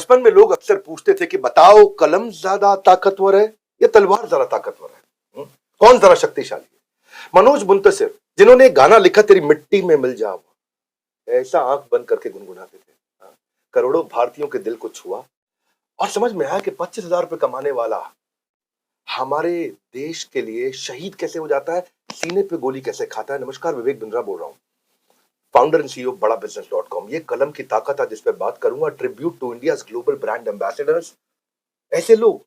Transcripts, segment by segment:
बचपन में लोग अक्सर पूछते थे कि बताओ कलम ज्यादा ताकतवर है या तलवार ज्यादा ताकतवर है, कौन ज्यादा शक्तिशाली है। मनोज मुंतशिर जिन्होंने गाना लिखा तेरी मिट्टी में मिल जाओ, ऐसा आंख बंद करके गुनगुनाते थे, करोड़ों भारतीयों के दिल को छुआ और समझ में आया कि 25,000 रुपए कमाने वाला हमारे देश के लिए शहीद कैसे हो जाता है, सीने पे गोली कैसे खाता है। नमस्कार, विवेक बिंद्रा बोल रहा हूं, फाउंडर एंड सीईओ बड़ा बिजनेस.com। ये कलम की ताकत है जिस पे बात करूंगा। Tribute to India's global brand ambassadors, ऐसे लोग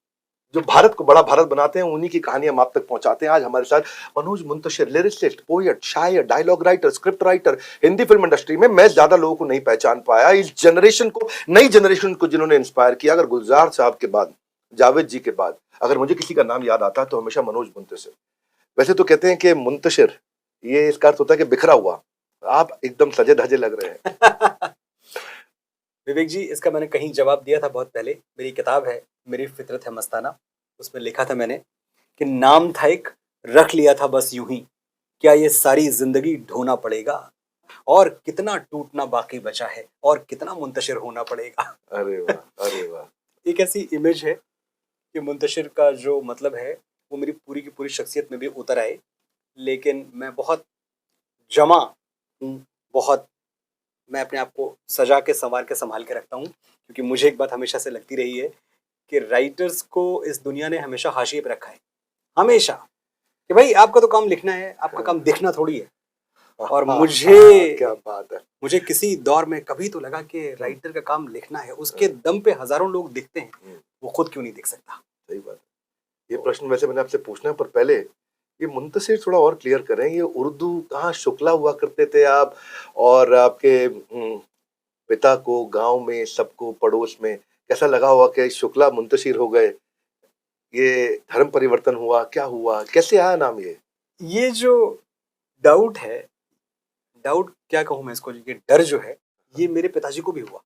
जो भारत को बड़ा भारत बनाते हैं, उन्हीं की कहानियां हम आप तक पहुंचाते हैं। आज हमारे साथ मनोज मुंतशिर, लिरिसिस्ट, पोएट, शायर, dialogue writer, script writer. Hindi film industry में मैं ज्यादा लोगों को नहीं पहचान पाया, इस जनरेशन को, नई जनरेशन को जिन्होंने इंस्पायर किया। अगर गुलजार साहब के बाद, जावेद जी के बाद अगर मुझे किसी का नाम याद आता है तो हमेशा मनोज मुंतशिर। वैसे तो कहते हैं कि मुंतशिर, ये इसका अर्थ होता है कि बिखरा हुआ। आप एकदम सजे धजे लग रहे हैं। विवेक जी, इसका मैंने कहीं जवाब दिया था बहुत पहले। मेरी किताब है मेरी फितरत है मस्ताना, उसमें लिखा था मैंने कि नाम था एक, रख लिया था बस यूं ही, क्या ये सारी जिंदगी ढोना पड़ेगा, और कितना टूटना बाकी बचा है, और कितना मुंतशिर होना पड़ेगा। अरे वाह, अरे वाह। एक ऐसी इमेज है कि मुंतशिर का जो मतलब है वो मेरी पूरी की पूरी शख्सियत में भी उतर आए। लेकिन मैं बहुत जमा हूँ, बहुत, मैं अपने आप को सजा के संवार के संभाल के रखता हूँ, क्योंकि मुझे एक बात हमेशा से लगती रही है कि राइटर्स को इस दुनिया ने हमेशा हाशिए पे रखा है, हमेशा, कि भाई आपका तो काम लिखना है, आपका काम देखना थोड़ी है। और मुझे क्या बात है, मुझे किसी दौर में कभी तो लगा कि राइटर का काम लिखना है, उसके दम पे हजारों लोग दिखते हैं, वो खुद क्यों नहीं दिख सकता। सही बात है। ये प्रश्न वैसे मैंने आपसे पूछना है, पर पहले ये मुंतशिर थोड़ा और क्लियर करें। ये उर्दू कहाँ शुक्ला हुआ करते थे आप, और आपके पिता को गांव में, सबको पड़ोस में कैसा लगा हुआ कि शुक्ला मुंतशिर हो गए? ये धर्म परिवर्तन हुआ, क्या हुआ, कैसे आया नाम ये जो डाउट है, डाउट क्या कहूँ मैं इसको, ये डर जो है, ये मेरे पिताजी को भी हुआ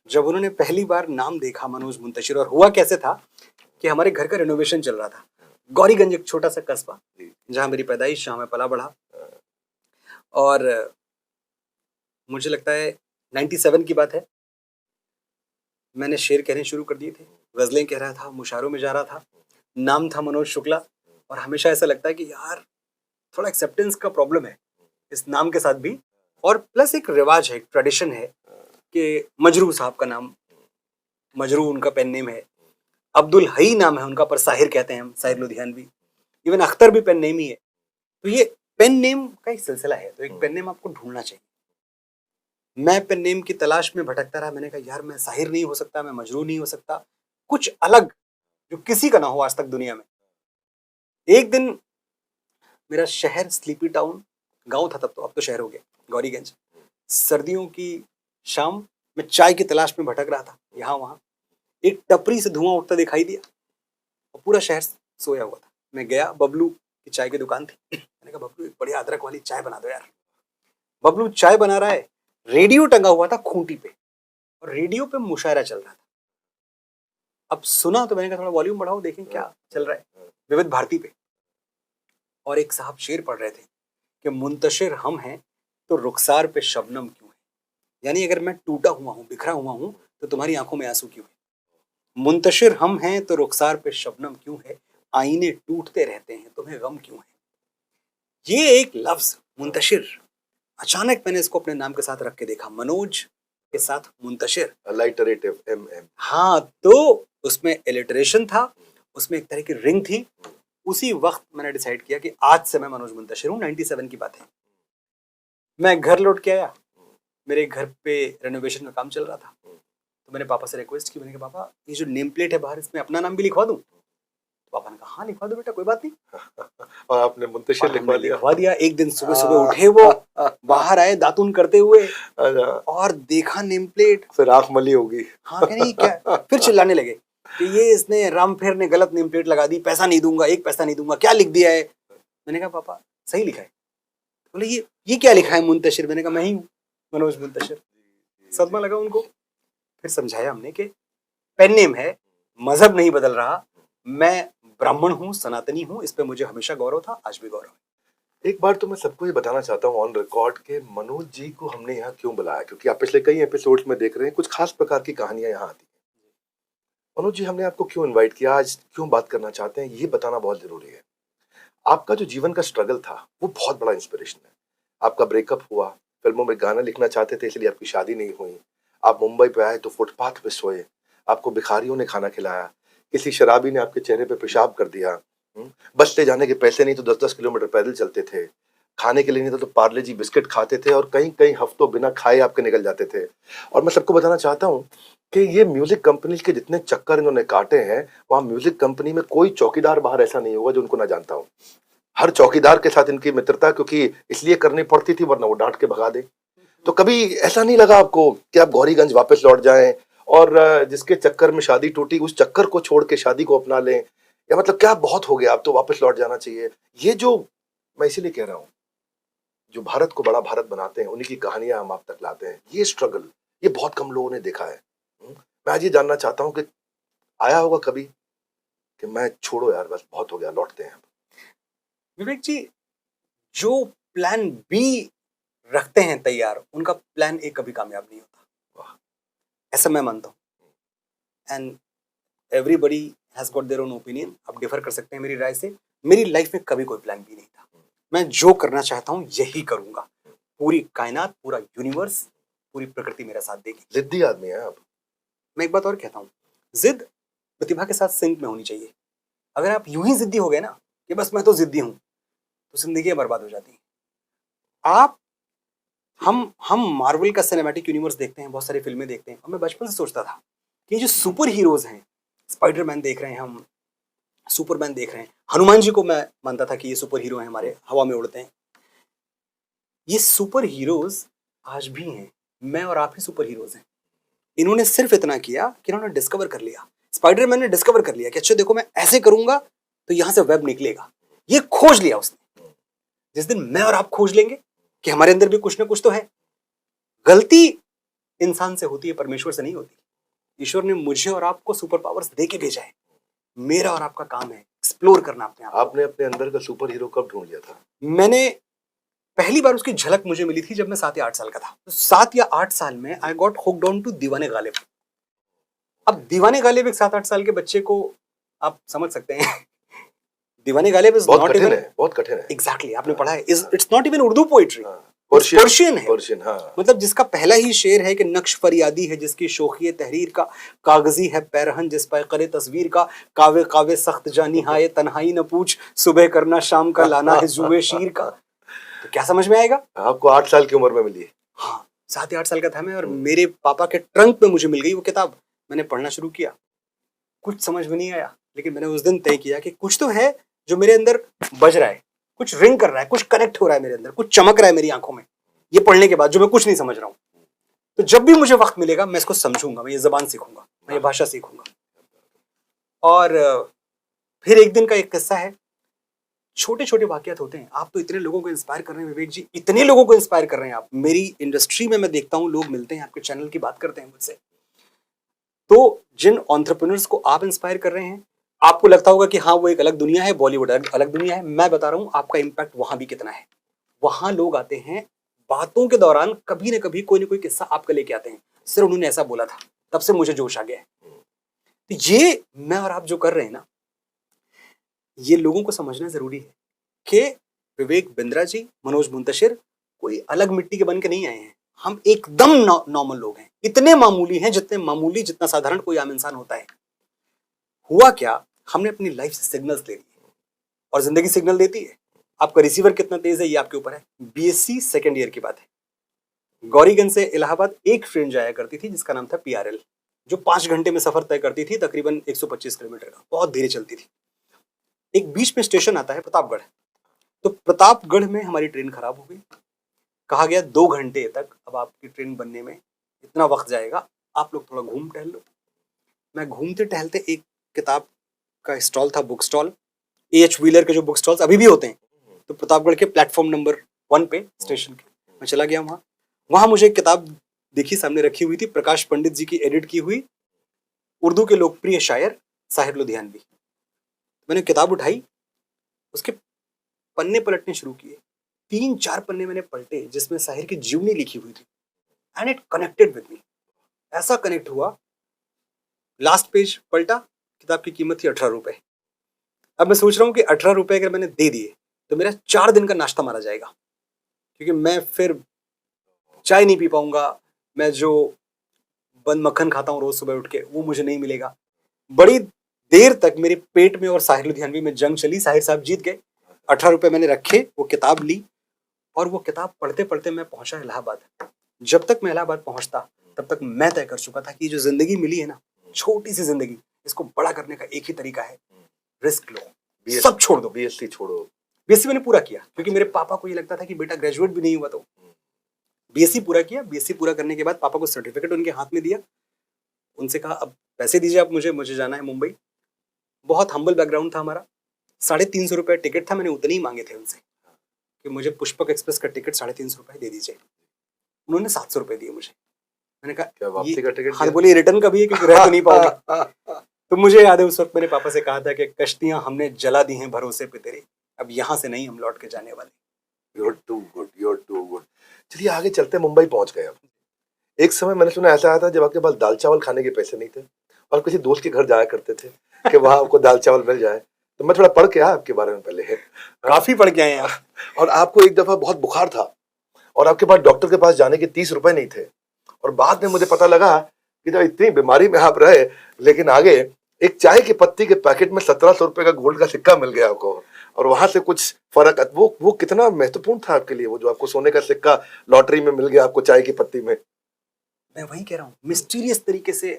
जब उन्होंने पहली बार नाम देखा मनोज मुंतशिर। और हुआ कैसे था कि हमारे घर का रिनोवेशन चल रहा था। गौरीगंज एक छोटा सा कस्बा जहाँ मेरी पैदाइश, जहाँ मैं पला बढ़ा, और मुझे लगता है 97 की बात है। मैंने शेर कहने शुरू कर दिए थे, गजलें कह रहा था, मुशायरों में जा रहा था। नाम था मनोज शुक्ला, और हमेशा ऐसा लगता है कि यार थोड़ा एक्सेप्टेंस का प्रॉब्लम है इस नाम के साथ भी। और प्लस एक रिवाज है, एक ट्रेडिशन है कि मजरू साहब का नाम, मजरू उनका पेन नेम है, अब्दुल हई नाम है उनका, पर साहिर कहते हैं हम, साहिर लुधियानवी। इवन अख्तर भी पेन नेम ही है। तो ये पेन नेम का एक सिलसिला है, तो एक पेन नेम आपको ढूंढना चाहिए। मैं पेन नेम की तलाश में भटकता रहा। मैंने कहा यार मैं साहिर नहीं हो सकता, मैं मजरू नहीं हो सकता, कुछ अलग जो किसी का ना हो आज तक दुनिया में। एक दिन मेरा शहर स्लीपी टाउन, गांव था तब तो, अब तो शहर हो गया, गौरीगंज। सर्दियों की शाम, मैं चाय की तलाश में भटक रहा था यहाँ वहाँ। एक टपरी से धुआं उठता दिखाई दिया और पूरा शहर सोया हुआ था। मैं गया, बबलू की चाय की दुकान थी। मैंने कहा बबलू एक बढ़िया अदरक वाली चाय बना दो यार। बबलू चाय बना रहा है, रेडियो टंगा हुआ था खूंटी पे, और रेडियो पे मुशायरा चल रहा था। अब सुना तो मैंने कहा थोड़ा वॉल्यूम बढ़ाओ, देखें क्या चल रहा है, विविध भारती पे। और एक साहब शेर पढ़ रहे थे कि मुंतशिर हम हैं तो रुखसार पे शबनम क्यों है, यानी अगर मैं टूटा हुआ हूं, बिखरा हुआ हूं, तो तुम्हारी आंखों में आंसू क्यों है। मुंतशिर हम हैं तो रुखसार पे शबनम क्यों है, आईने टूटते रहते हैं तुम्हें गम क्यों है। ये एक लफ्ज मुंतशिर, अचानक मैंने इसको अपने नाम के साथ रख के देखा, मनोज के साथ मुंतशिर, अलाइटरेटिव MM। हाँ, तो उसमें एलिटरेशन था, उसमें एक तरह की रिंग थी। उसी वक्त मैंने डिसाइड किया कि आज से मैं मनोज मुंतशिर हूँ। 97 की बात है। मैं घर लौट के आया, मेरे घर पे रेनोवेशन का काम चल रहा था, तो मैंने पापा से रिक्वेस्ट की। मैंने कहा पापा ये जो नेम प्लेट है बाहर, इसमें अपना नाम भी लिखवा दूं? तो पापा ने कहा हाँ लिखवा दो बेटा, कोई बात नहीं। और आपने मुंतशिर लिखवा दिया। एक दिन सुबह सुबह उठे वो, बाहर आए दातून करते हुए, और देखा नेम प्लेट, फिर आंख मली होगी। हाँ क्या नहीं क्या, फिर चिल्लाने लगे कि ये इसने रामफेर ने गलत नेम प्लेट लगा दी, पैसा नहीं दूंगा, एक पैसा नहीं दूंगा, क्या लिख दिया है। मैंने कहा पापा सही लिखा है। बोले ये क्या लिखा है मुंतशिर। मैंने कहा मैं ही हूँ, मनोज मुंतशिर। सदमा लगा उनको। फिर समझाया हमने कि पेन नेम है, मजहब नहीं बदल रहा, मैं ब्राह्मण हूँ, सनातनी हूँ, इस पे मुझे हमेशा गौरव था, आज भी गौरव है। एक बार तो मैं सबको ये बताना चाहता हूँ ऑन रिकॉर्ड के मनोज जी को हमने यहाँ क्यों बुलाया, क्योंकि आप पिछले कई एपिसोड्स में देख रहे हैं कुछ खास प्रकार की कहानियां यहाँ आती हैं। मनोज जी, हमने आपको क्यों इनवाइट किया, आज क्यों बात करना चाहते हैं, ये बताना बहुत जरूरी है। आपका जो जीवन का स्ट्रगल था वो बहुत बड़ा इंस्पिरेशन है। आपका ब्रेकअप हुआ, फिल्मों में गाना लिखना चाहते थे इसलिए आपकी शादी नहीं हुई। आप मुंबई पे आए तो फुटपाथ पे सोए, आपको भिखारियों ने खाना खिलाया, किसी शराबी ने आपके चेहरे पे पेशाब कर दिया। बस ले जाने के पैसे नहीं तो 10-10 किलोमीटर पैदल चलते थे। खाने के लिए नहीं तो पार्ले जी बिस्किट खाते थे और कई कई हफ्तों बिना खाए आपके निकल जाते थे। और मैं सबको बताना चाहता हूँ कि ये म्यूजिक कंपनी के जितने चक्कर इन्होंने काटे हैं, वहां म्यूजिक कंपनी में कोई चौकीदार बाहर ऐसा नहीं होगा जो उनको ना जानता हो। हर चौकीदार के साथ इनकी मित्रता क्योंकि इसलिए करनी पड़ती थी, वरना वो डांट के भगा दे। तो कभी ऐसा नहीं लगा आपको कि आप गौरीगंज वापस लौट जाएं और जिसके चक्कर में शादी टूटी उस चक्कर को छोड़ के शादी को अपना लें, या मतलब क्या बहुत हो गया, अब तो वापस लौट जाना चाहिए। ये जो, मैं इसीलिए कह रहा हूं, जो भारत को बड़ा भारत बनाते हैं उन्हीं की कहानियां हम आप तक लाते हैं। ये स्ट्रगल ये बहुत कम लोगों ने देखा है। मैं आज ये जानना चाहता हूं कि आया होगा कभी कि मैं छोड़ो यार, बस बहुत हो गया, लौटते हैं। विवेक जी, जो प्लान बी रखते हैं तैयार, उनका प्लान ए कभी कामयाब नहीं होता। वाह। ऐसा मैं मानता हूँ। And everybody has got their own opinion. आप डिफर कर सकते हैं मेरी राय से। मेरी लाइफ में कभी कोई प्लान बी नहीं था। मैं जो करना चाहता हूँ यही करूंगा। पूरी कायनात, पूरा यूनिवर्स, पूरी प्रकृति मेरा साथ देगी। जिद्दी आदमी है आप। मैं एक बात और कहता हूँ, जिद प्रतिभा के साथ सिंक में होनी चाहिए। अगर आप यूं ही जिद्दी हो गए ना कि बस मैं तो जिद्दी हूं, तो जिंदगी बर्बाद हो जाती है। आप हम मार्वल का सिनेमैटिक यूनिवर्स देखते हैं, बहुत सारी फिल्में देखते हैं, और मैं बचपन से सोचता था कि ये जो सुपर हीरोज हैं, स्पाइडरमैन देख रहे हैं हम, सुपरमैन देख रहे हैं, हनुमान जी को मैं मानता था कि ये सुपर हीरो हैं, हमारे हवा में उड़ते हैं। ये सुपर हीरोज आज भी हैं। मैं और आप ही सुपर हीरोज हैं। इन्होंने सिर्फ इतना किया कि इन्होंने डिस्कवर कर लिया। स्पाइडरमैन ने डिस्कवर कर लिया कि अच्छा देखो, मैं ऐसे करूंगा तो यहां से वेब निकलेगा। ये खोज लिया उसने। जिस दिन मैं और आप खोज लेंगे कि हमारे अंदर भी कुछ ना कुछ तो है। गलती इंसान से होती है, परमेश्वर से नहीं होती। ईश्वर ने मुझे और आपको सुपर पावर्स दे के भेजा है। मेरा और आपका काम है एक्सप्लोर करना अपने आप। आपने अपने अंदर का सुपर हीरो कब ढूंढ लिया था? मैंने पहली बार उसकी झलक मुझे मिली थी जब मैं 7 या 8 साल का था। तो 7 या 8 साल में I got hooked on to Diwan-e Ghalib. अब दीवाने गालिब एक 7-8 साल के बच्चे को आप समझ सकते हैं। दीवाने गालिब इज बहुत नॉट कठिन इवन, है, बहुत कठिन है। एग्जैक्टली आपने पढ़ा है, it's not even Urdu poetry, Persian Persian है। पर्शियन, हाँ। मतलब जिसका पहला ही शेर है कि नक्श फरियादी है जिसकी शोखिए तहरीर का, कागजी है पैरहन जिस पर करे तस्वीर का, कावे कावे सख्त जानी हाय तन्हाई न पूछ, सुबह करना शाम का लाना है जुए शीर का। तो क्या समझ में आएगा? आपको 8 साल की उम्र में मिली है। हाँ, 7 या 8 साल का था मैं, और मेरे पापा के ट्रंक में मुझे मिल गई वो किताब। मैंने पढ़ना शुरू किया, कुछ समझ में नहीं आया, लेकिन मैंने उस दिन तय किया कि कुछ तो है जो मेरे अंदर बज रहा है, कुछ रिंग कर रहा है, कुछ कनेक्ट हो रहा है मेरे अंदर, कुछ चमक रहा है मेरी आंखों में, ये पढ़ने के बाद जो मैं कुछ नहीं समझ रहा हूँ। तो जब भी मुझे वक्त मिलेगा मैं इसको समझूंगा, मैं ये जबान सीखूंगा, मैं ये भाषा सीखूंगा। और फिर एक दिन का एक किस्सा है। छोटे छोटे वाकयात होते हैं। आप तो इतने लोगों को इंस्पायर कर रहे हैं विवेक जी, इतने लोगों को इंस्पायर कर रहे हैं आप। मेरी इंडस्ट्री में मैं देखता हूँ लोग मिलते हैं, आपके चैनल की बात करते हैं मुझसे। तो जिन एंटरप्रेन्योर्स को आप इंस्पायर कर रहे हैं, आपको लगता होगा कि हाँ वो एक अलग दुनिया है, बॉलीवुड अलग दुनिया है। मैं बता रहा हूँ आपका इम्पैक्ट वहां भी कितना है। वहां लोग आते हैं, बातों के दौरान कभी ना कभी कोई ना कोई किस्सा आपका लेके आते हैं, सिर्फ उन्होंने ऐसा बोला था, तब से मुझे जोश आ गया है। तो ये मैं और आप जो कर रहे हैं ना, ये लोगों को समझना जरूरी है कि विवेक बिंद्रा जी, मनोज मुंतशिर कोई अलग मिट्टी के बन के नहीं आए हैं। हम एकदम नॉर्मल लोग हैं, इतने मामूली हैं जितने मामूली, जितना साधारण कोई आम इंसान होता है। हुआ क्या, हमने अपनी लाइफ से सिग्नल्स ले लिए, और जिंदगी सिग्नल देती है। आपका रिसीवर कितना तेज है ये आपके ऊपर है। बीएससी सेकेंड ईयर की बात है। गौरीगंज से इलाहाबाद एक ट्रेन जाया करती थी जिसका नाम था पीआरएल, जो 5 घंटे में सफर तय करती थी, तकरीबन 125 किलोमीटर का, बहुत धीरे चलती थी। एक बीच में स्टेशन आता है प्रतापगढ़। तो प्रतापगढ़ में हमारी ट्रेन खराब हो गई। कहा गया 2 घंटे तक अब आपकी ट्रेन बनने में इतना वक्त जाएगा, आप लोग थोड़ा घूम टहल लो। मैं घूमते टहलते, एक किताब का स्टॉल था, बुक स्टॉल, एच व्हीलर के जो बुक स्टॉल्स अभी भी होते हैं, तो प्रतापगढ़ के प्लेटफॉर्म नंबर 1 पे स्टेशन के, मैं चला गया वहाँ। वहाँ मुझे एक किताब देखी, सामने रखी हुई थी, प्रकाश पंडित जी की एडिट की हुई, उर्दू के लोकप्रिय शायर साहिर लुधियानवी। मैंने किताब उठाई, उसके पन्ने पलटने शुरू किए। 3-4 पन्ने मैंने पलटे जिसमें साहिर की जीवनी लिखी हुई थी, and it connected with me. ऐसा कनेक्ट हुआ, लास्ट पेज पलटा, किताब की कीमत थी 18 रुपए। अब मैं सोच रहा हूँ कि 18 रुपए अगर मैंने दे दिए तो मेरा 4 दिन का नाश्ता मारा जाएगा, क्योंकि मैं फिर चाय नहीं पी पाऊंगा, मैं जो बंद मक्खन खाता हूँ रोज सुबह उठ के वो मुझे नहीं मिलेगा। बड़ी देर तक मेरे पेट में और साहिर लुधियानवी में जंग चली। साहिर साहब जीत गए। 18 रुपए मैंने रखे, वो किताब ली और वो किताब पढ़ते पढ़ते मैं पहुंचा इलाहाबाद। जब तक मैं इलाहाबाद पहुंचता तब तक मैं तय कर चुका था कि जो जिंदगी मिली है ना, छोटी सी जिंदगी, इसको बड़ा करने का एक ही तरीका है, रिस्क लो, सब छोड़ दो। बीएससी छोड़ो। बीएससी मैंने पूरा किया, क्योंकि मेरे पापा को ये लगता था कि बेटा ग्रेजुएट भी नहीं हुआ तो बीएससी पूरा किया। बीएससी पूरा करने के बाद पापा को सर्टिफिकेट उनके हाथ में दिया, उनसे कहा अब पैसे दीजिए आप मुझे जाना है मुंबई। बहुत हम्बल बैकग्राउंड था हमारा। 350 रुपए टिकट था, मैंने उतने ही मांगे थे उनसे कि मुझे पुष्पक एक्सप्रेस का टिकट 350 रुपए दे दीजिए। उन्होंने 700 रुपए दिए मुझे। मैंने कहा वापसी का टिकट? हाँ, बोले रिटर्न का भी है क्योंकि रह तो नहीं पाओगे। तो मुझे याद है उस वक्त मेरे पापा से कहा था कि कश्तियां हमने जला दी हैं भरोसे पे तेरे, अब यहाँ से नहीं हम लौट के जाने वाले। You're too good, you're too good. चलिए आगे चलते, मुंबई पहुंच गए। अब एक समय मैंने सुना ऐसा आया था जब आपके पास दाल चावल खाने के पैसे नहीं थे और किसी दोस्त के घर जाया करते थे कि वहां आपको दाल चावल मिल जाए। तो मैं थोड़ा पढ़ के आया आपके बारे में पहले, काफी पढ़ के आए हैं। और आपको एक दफा बहुत बुखार था और आपके पास डॉक्टर के पास जाने के 30 रुपए नहीं थे, और बाद में मुझे पता लगा कि जब इतनी बीमारी में आप रहे, लेकिन आगे एक चाय की पत्ती के पैकेट में 1700 रुपए का गोल्ड का सिक्का मिल गया आपको, और वहां से कुछ फर्क, वो कितना महत्वपूर्ण था आपके लिए, वो जो आपको सोने का सिक्का लॉटरी में मिल गया आपको चाय की पत्ती में। मैं वही कह रहा हूँ, मिस्टीरियस तरीके से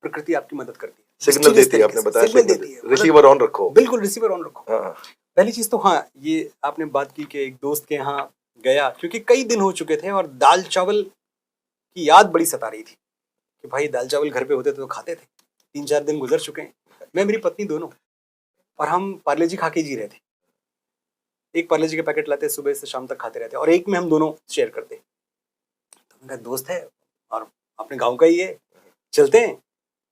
प्रकृति आपकी मदद करती है, सिग्नल देती है। आपने बताया सिग्नल देती है, रिसीवर ऑन रखो। बिल्कुल रिसीवर ऑन रखो। हाँ। पहली चीज तो हाँ, ये आपने बात की कि एक दोस्त के यहाँ गया, क्योंकि कई दिन हो चुके थे और दाल चावल की याद बड़ी सता रही थी कि भाई दाल चावल घर पे होते तो खाते थे। 3-4 दिन गुजर चुके हैं, मैं मेरी पत्नी दोनों, और हम पार्ले जी खा के जी रहे थे। एक पार्ले जी के पैकेट लाते, सुबह से शाम तक खाते रहते, और एक में हम दोनों शेयर करते। तो उनका दोस्त है और अपने गांव का ही है, चलते हैं।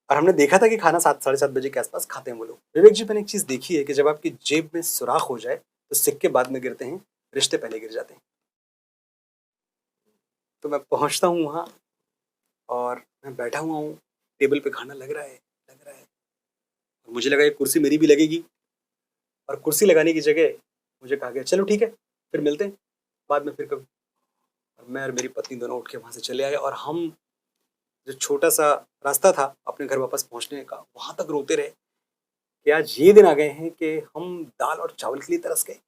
और हमने देखा था कि खाना 7-7:30 बजे के आसपास खाते हैं वो लोग। विवेक जी, मैंने एक चीज देखी है कि जब आपकी जेब में सुराख हो जाए तो सिक्के बाद में गिरते हैं, रिश्ते पहले गिर जाते हैं। तो मैं पहुंचता हूँ वहां और मैं बैठा हुआ हूँ, टेबल पे खाना लग रहा है। और मुझे लगा ये कुर्सी मेरी भी लगेगी, और कुर्सी लगाने की जगह मुझे कहा गया चलो ठीक है फिर मिलते हैं बाद में फिर कभी। और मैं और मेरी पत्नी दोनों उठ के वहां से चले आए, और हम जो छोटा सा रास्ता था अपने घर वापस पहुंचने का, वहां तक रोते रहे कि आज ये दिन आ गए हैं कि हम दाल और चावल के लिए तरस गए।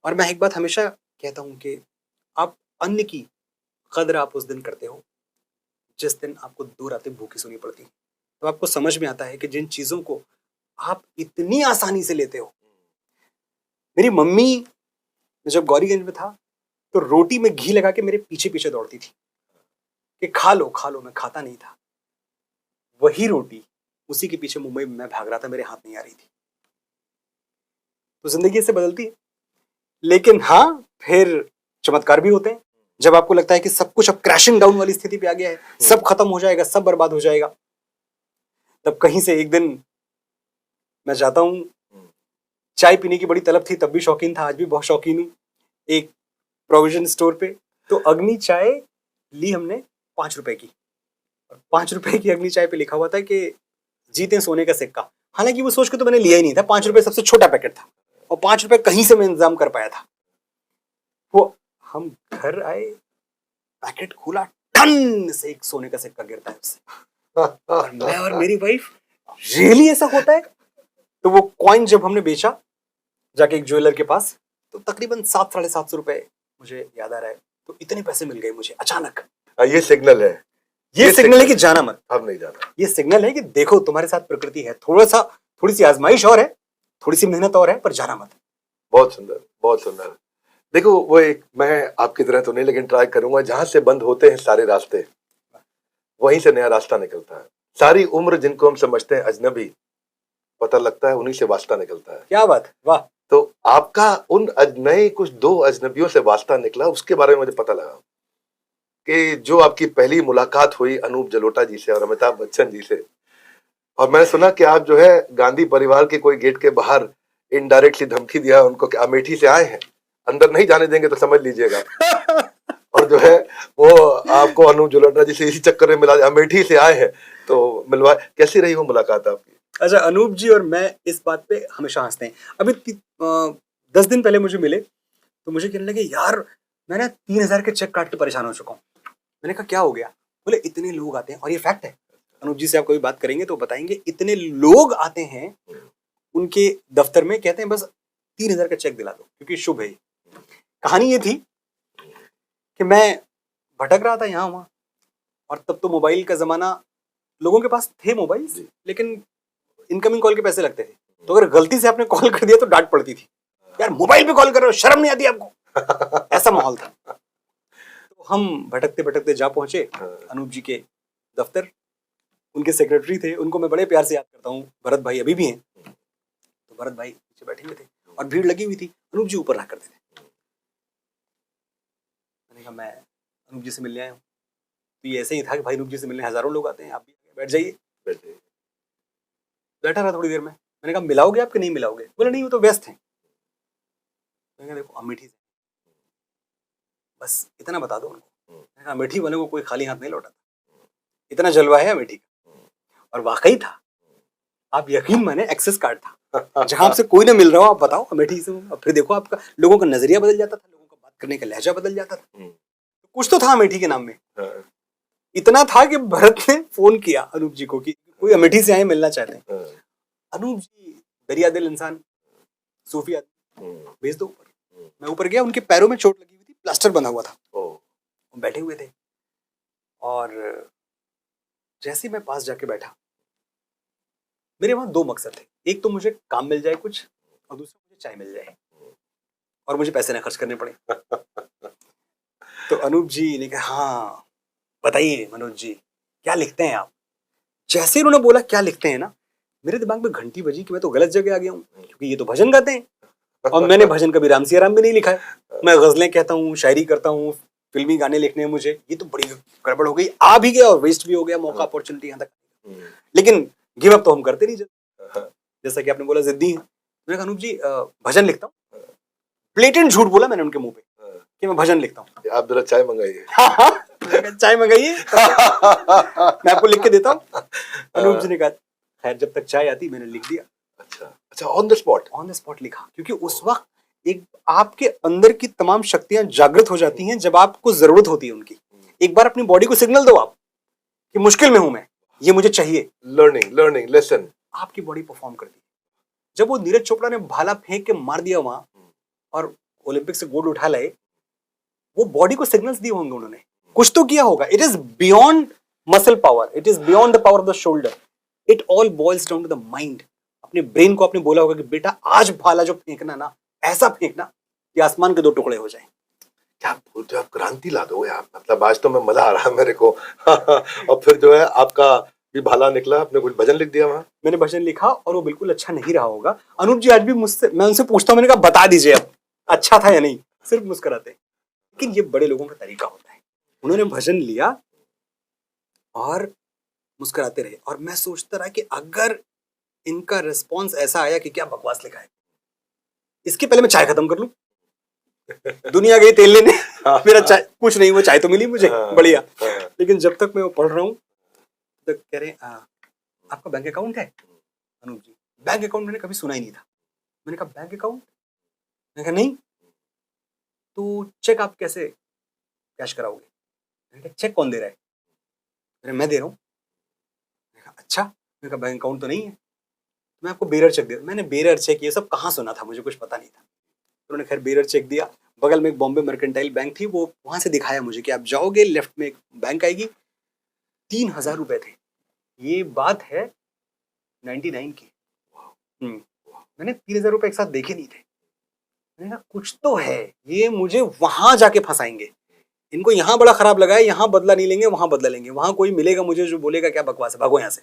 और मैं एक बात हमेशा कहता हूं कि आप अन्न की कदर आप उस दिन करते हो जिस दिन आपको 2 रातें भूखी सोनी पड़ती, तो आपको समझ में आता है कि जिन चीजों को आप इतनी आसानी से लेते हो। मेरी मम्मी, मैं जब गौरीगंज में था तो रोटी में घी लगा के मेरे पीछे पीछे दौड़ती थी कि खा लो खा लो, मैं खाता नहीं था। वही रोटी उसी के पीछे मुंबई में मैं भाग रहा था, मेरे हाथ नहीं आ रही थी। तो जिंदगी इससे बदलती है, लेकिन हाँ फिर चमत्कार भी होते हैं। जब आपको लगता है कि सब कुछ अब क्रैशिंग डाउन वाली स्थिति पे आ गया है, सब खत्म हो जाएगा, सब बर्बाद हो जाएगा, तब कहीं से एक दिन मैं जाता हूं। चाय पीने की बड़ी तलब थी, तब भी शौकीन था, आज भी बहुत शौकीन हूँ। एक प्रोविजन स्टोर पे तो अग्नि चाय ली हमने 5 रुपए की, और 5 रुपए की अग्नि चाय पे लिखा हुआ था कि जीते सोने का सिक्का। हालांकि वो सोच के तो मैंने लिया ही नहीं था, 5 रुपए सबसे छोटा पैकेट था, और 5 रुपए कहीं से मैं इंतजाम कर पाया था। वो हम घर आए, पैकेट खोला, टन से एक सोने का सिक्का गिरता है उससे। और मैं और मेरी वाइफ, रियली ऐसा होता है? तो वो कॉइन जब हमने बेचा जाके एक ज्वेलर के पास, तो तकरीबन 7-750 रुपए मुझे याद आ रहा है। तो इतने पैसे मिल गए मुझे अचानक। ये सिग्नल है, ये सिग्नल है कि जाना मत, अब नहीं जाना। ये सिग्नल है कि देखो तुम्हारे साथ प्रकृति है, थोड़ी सी आजमाइश और है, थोड़ी सी मेहनत और है, पर जाना मत। बहुत सुंदर, बहुत सुंदर। देखो वो एक, मैं आपकी तरह तो नहीं लेकिन ट्राई करूंगा, जहां से बंद होते हैं सारे रास्ते वहीं से नया रास्ता निकलता है। सारी उम्र जिनको हम समझते हैं अजनबी, पता लगता है उन्हीं से वास्ता निकलता है। क्या बात, वाह। तो आपका उन नए कुछ 2 अजनबियों से वास्ता निकला, उसके बारे में मुझे पता लगा कि जो आपकी पहली मुलाकात हुई अनूप जलोटा जी से और अमिताभ बच्चन जी से, और मैंने सुना कि आप जो है गांधी परिवार के कोई गेट के बाहर इनडायरेक्टली धमकी दिया उनको कि अमेठी से आए हैं, अंदर नहीं जाने देंगे तो समझ लीजिएगा। और जो है वो आपको अनूप जलोटा जी से इसी चक्कर में मिला, अमेठी से आए हैं तो मिलवा, कैसी रही वो मुलाकात आपकी? अच्छा, अनूप जी और मैं इस बात पे हमेशा हंसते हैं। अभी 10 दिन पहले मुझे मिले तो मुझे कहने लगे, यार मैं ना 3,000 के चेक काट के परेशान हो चुका हूँ। मैंने कहा क्या हो गया? बोले इतने लोग आते हैं, और ये फैक्ट है। अनूप जी से आप कभी बात करेंगे तो बताएंगे, इतने लोग आते हैं उनके दफ्तर में, कहते हैं बस 3,000 का चेक दिला दो क्योंकि शुभ है। कहानी ये थी कि मैं भटक रहा था यहाँ वहाँ, और तब तो मोबाइल का जमाना, लोगों के पास थे मोबाइल लेकिन इनकमिंग कॉल के पैसे लगते थे, तो अगर गलती से आपने कॉल कर दिया तो डांट पड़ती थी, यार मोबाइल पे कॉल कर रहे हो, शर्म नहीं आती आपको? ऐसा माहौल था। तो हम भटकते भटकते जा पहुंचे अनूप जी के दफ्तर। उनके सेक्रेटरी थे, उनको मैं बड़े प्यार से याद करता हूँ, भरत भाई अभी भी हैं। तो भरत भाई नीचे बैठे हुए थे और भीड़ लगी हुई थी, अनूप जी ऊपर रहा करते थे। मैंने कहा मैं अनूप जी से मिलने आया हूँ। तो ये ऐसे ही था कि भाई अनूप जी से मिलने हज़ारों लोग आते हैं, आप भी बैठ जाइए। बैठा रहा थोड़ी देर में। मैंने कहा मिलाओगे आप कि नहीं मिलाओगे? बोले नहीं, वो तो व्यस्त हैं। मैंने कहा देखो अमेठी से बस इतना बता दो उनको। मैंने कहा अमेठी वाले को कोई खाली हाथ नहीं लौटाता, इतना जलवा है अमेठी का। और वाकई था, आप यकीन माने एक्सेस कार्ड था। जहां आपसे कोई ना मिल रहा हो आप बताओ अमेठी से, और फिर देखो आपका लोगों का नजरिया बदल जाता था, लोगों का बात करने का लहजा बदल जाता था। कुछ तो था अमेठी के नाम में। इतना था कि भरत ने फोन किया अनूप जी को कि कोई अमेठी से आए, मिलना चाहते हैं। अनूप जी दरिया दिल इंसान, सूफी आदमी, भेज दो ऊपर। मैं ऊपर गया, उनके पैरों में चोट लगी हुई थी, प्लास्टर बंधा हुआ था, वो बैठे हुए थे। और जैसे ही मैं पास जाके बैठा, मेरे वहां दो मकसद थे, एक तो मुझे काम मिल जाए कुछ, और दूसरा मुझे चाय मिल जाए और मुझे पैसे ना खर्च करने पड़े। तो अनूप जी ने कहा हाँ बताइए मनोज जी क्या लिखते हैं आप? जैसे उन्होंने बोला क्या लिखते हैं ना, मेरे दिमाग में घंटी बजी कि मैं तो गलत जगह आ गया हूँ, क्योंकि ये तो भजन गाते हैं और मैंने भजन कभी राम सिया राम भी नहीं लिखा है। मैं गजलें कहता हूँ, शायरी करता हूँ, फिल्मी गाने लिखने हैं मुझे। ये तो बड़ी गड़बड़ हो गई, आ भी गया और वेस्ट भी हो गया मौका, अपॉर्चुनिटी यहाँ तक। लेकिन गिव अप तो हम करते नहीं, जैसा कि आपने बोला जिद्दी है। मैंने कहा अनूप जी भजन लिखता हूँ। ब्लेटेंट झूठ बोला मैंने उनके मुंह पे कि मैं भजन लिखता हूँ। आप जरा चाय मंगाइए। चाय मंगाइए, मैं आपको लिख के देता हूँ। अनूप जी ने कहा खैर, जब तक चाय आती मैंने लिख दिया। अच्छा, ऑन द स्पॉट लिखा, क्योंकि उस वक्त एक आपके अंदर की तमाम शक्तियां जागृत हो जाती हैं जब आपको जरूरत होती है उनकी। एक बार अपनी बॉडी को सिग्नल दो आप कि मुश्किल में हूं मैं, ये मुझे चाहिए। लर्निंग लेसन, आपकी बॉडी परफॉर्म करती है। जब वो नीरज चोपड़ा ने भाला फेंक के मार दिया वहां और ओलंपिक से गोल्ड उठा लाए, वो बॉडी को सिग्नल्स दिए होंगे उन्होंने, कुछ तो किया होगा। It is beyond muscle power, it is beyond the power of the shoulder, it all boils down to the mind. अपने ब्रेन को आपने बोला होगा कि बेटा आज भाला जो फेंकना ना, ऐसा फेंकना कि आसमान के दो टुकड़े हो जाएं। क्या बोलते हो आप, क्रांति ला दो यार, मतलब आज तो मैं मजा आ रहा है मेरे को। और फिर जो है आपका भी भाला निकला, आपने कुछ भजन लिख दिया वहां? मैंने भजन लिखा और वो बिल्कुल अच्छा नहीं रहा होगा। अनूप जी आज भी मुझसे, मैं उनसे पूछता हूँ, मैंने कहा बता दीजिए अब अच्छा था या नहीं, सिर्फ मुस्कुराते। लेकिन ये बड़े लोगों का तरीका होता है। उन्होंने भजन लिया और मुस्कुराते रहे, और मैं सोचता रहा कि अगर इनका रिस्पॉन्स ऐसा आया कि क्या बकवास लिखा है, इसके पहले मैं चाय खत्म कर लूं। दुनिया गई तेल लेने, मेरा चाय कुछ नहीं, वो चाय तो मिली मुझे बढ़िया। लेकिन जब तक मैं वो पढ़ रहा हूँ तक कह रहे आपका बैंक अकाउंट है? अनूप जी बैंक अकाउंट मैंने कभी सुना ही नहीं था। मैंने कहा बैंक अकाउंट? मैंने कहा नहीं, तो चेक आप कैसे कैश कराओगे? मैंने कहा चेक कौन दे रहा है? मैं दे रहा हूँ। मैंने कहा अच्छा। मैंने कहा बैंक अकाउंट तो नहीं है, मैं आपको बेरर चेक दे। मैंने बेरर चेक ये सब कहाँ सुना था, मुझे कुछ पता नहीं था। उन्होंने खैर बेरर चेक दिया। बगल में एक बॉम्बे मर्केंटाइल बैंक थी, वो वहां से दिखाया मुझे कि आप जाओगे लेफ्ट में एक बैंक आएगी, 3,000 रुपए थे। ये बात है 99 की। मैंने 3,000 रुपए एक साथ देखे नहीं थे। मैंने कहा कुछ तो है, ये मुझे वहां जाके फंसाएंगे। इनको यहाँ बड़ा खराब लगा है, यहाँ बदला नहीं लेंगे, वहां बदला लेंगे। वहां कोई मिलेगा मुझे जो बोलेगा क्या बकवास है, भागो यहाँ से।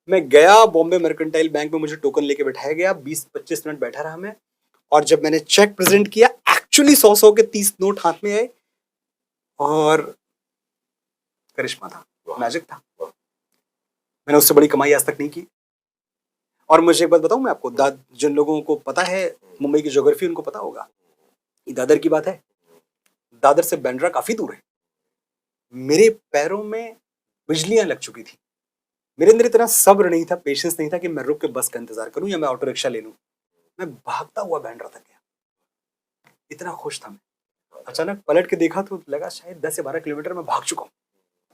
मैं गया बॉम्बे मर्केंटाइल बैंक में, मुझे टोकन लेके बैठाया गया। 20-25 मिनट बैठा रहा मैं, और जब मैंने चेक प्रेजेंट किया, एक्चुअली 100 के 30 नोट हाथ में आए, और करिश्मा था, मैजिक था। मैंने उससे बड़ी कमाई आज तक नहीं की। और मुझे एक बात बताऊं मैं आपको, जिन लोगों को पता है मुंबई की ज्योग्राफी, उनको पता होगा, ये दादर की बात है। दादर से बांद्रा काफी दूर है। मेरे पैरों में बिजलियां लग चुकी थी। मेरे अंदर इतना सब्र नहीं था, पेशेंस नहीं था कि मैं रुक के बस का इंतजार करूं या मैं ऑटो रिक्शा ले लूं। मैं भागता हुआ बैंड्रा तक गया, इतना खुश था मैं। अचानक पलट के देखा तो लगा शायद 10 से 12 किलोमीटर मैं भाग चुका हूँ।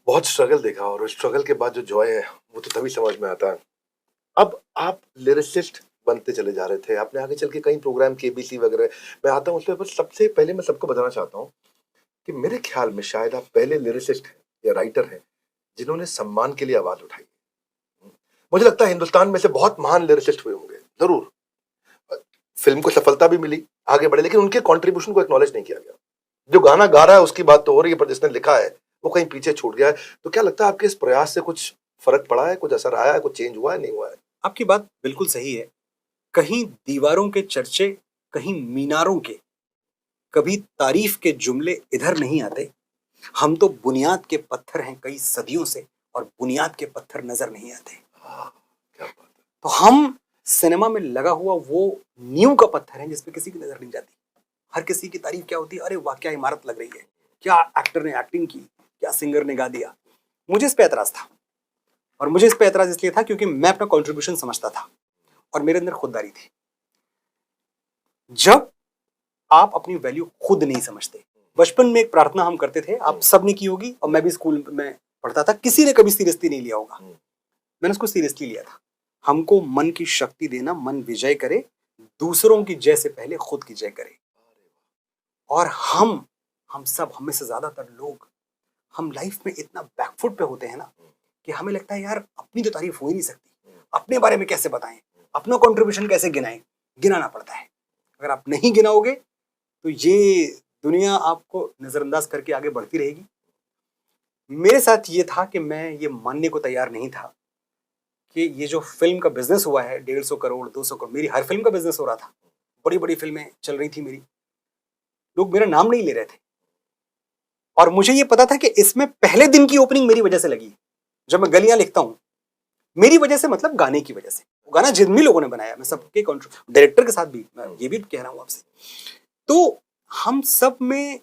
बहुत स्ट्रगल देखा, और स्ट्रगल के बाद जो जॉय है वो तो तभी समझ में आता है। अब आप लिरिसिस्ट बनते चले जा रहे थे, आपने आगे चल के कई प्रोग्राम केबीसी वगैरह, मैं आता हूँ उसमें। बस सबसे पहले मैं सबको बताना चाहता हूँ कि मेरे ख्याल में शायद आप पहले लिरिसिस्ट हैं या राइटर हैं जिन्होंने सम्मान के लिए आवाज उठाई। मुझे लगता है हिंदुस्तान में से बहुत महान लिरिसिस्ट हुए होंगे जरूर, फिल्म को सफलता भी मिली, आगे बढ़े, लेकिन उनके कंट्रीब्यूशन को एक्नॉलेज नहीं किया गया। जो गाना गा रहा है उसकी बात तो हो रही है, पर जिसने लिखा है वो कहीं पीछे छूट गया है। तो क्या लगता है आपके इस प्रयास से कुछ फर्क पड़ा है, कुछ असर आया है, कुछ चेंज हुआ है, नहीं हुआ है? आपकी बात बिल्कुल सही है। कहीं दीवारों के चर्चे, कहीं मीनारों के, कभी तारीफ के जुमले इधर नहीं आते। हम तो बुनियाद के पत्थर हैं कई सदियों से, और बुनियाद के पत्थर नजर नहीं आते। क्या बात है। तो हम सिनेमा में लगा हुआ वो नींव का पत्थर है जिसपे किसी की नजर नहीं जाती। हर किसी की तारीफ क्या होती है, अरे वाह क्या इमारत लग रही है, क्या एक्टर ने एक्टिंग की, क्या सिंगर ने गा दिया। मुझे इस पे एतराज था, और मुझे इस पे एतराज इसलिए था क्योंकि मैं अपना कंट्रीब्यूशन समझता था और मेरे अंदर खुददारी थी। जब आप अपनी वैल्यू खुद नहीं समझते, बचपन में एक प्रार्थना हम करते थे, आप सबने की होगी, और मैं भी स्कूल में पढ़ता था, किसी ने कभी सीरियसली नहीं लिया होगा, मैंने उसको सीरियसली लिया था। हमको मन की शक्ति देना, मन विजय करे, दूसरों की जय से पहले खुद की जय करे। और हम सब, हमें से ज्यादातर लोग, हम लाइफ में इतना बैकफुट पे होते हैं ना कि हमें लगता है यार अपनी तो तारीफ हो ही नहीं सकती, अपने बारे में कैसे बताएं, अपना कंट्रीब्यूशन कैसे गिनाएं। गिनाना पड़ता है। अगर आप नहीं गिनाओगे तो ये दुनिया आपको नजरअंदाज करके आगे बढ़ती रहेगी। मेरे साथ ये था कि मैं ये मानने को तैयार नहीं था कि ये जो फिल्म का बिजनेस हुआ है, 150 करोड़ 200 करोड़, मेरी हर फिल्म का बिजनेस हो रहा था, बड़ी बड़ी फिल्में चल रही थी मेरी, लोग मेरा नाम नहीं ले रहे थे। और मुझे ये पता था कि इसमें पहले दिन की ओपनिंग मेरी वजह से लगी। जब मैं गलियां लिखता हूं, मेरी वजह से मतलब गाने की वजह से, वो गाना जिन भी लोगों ने बनाया, मैं सबके डायरेक्टर के साथ भी मैं ये भी कह रहा हूं आपसे, तो हम सब में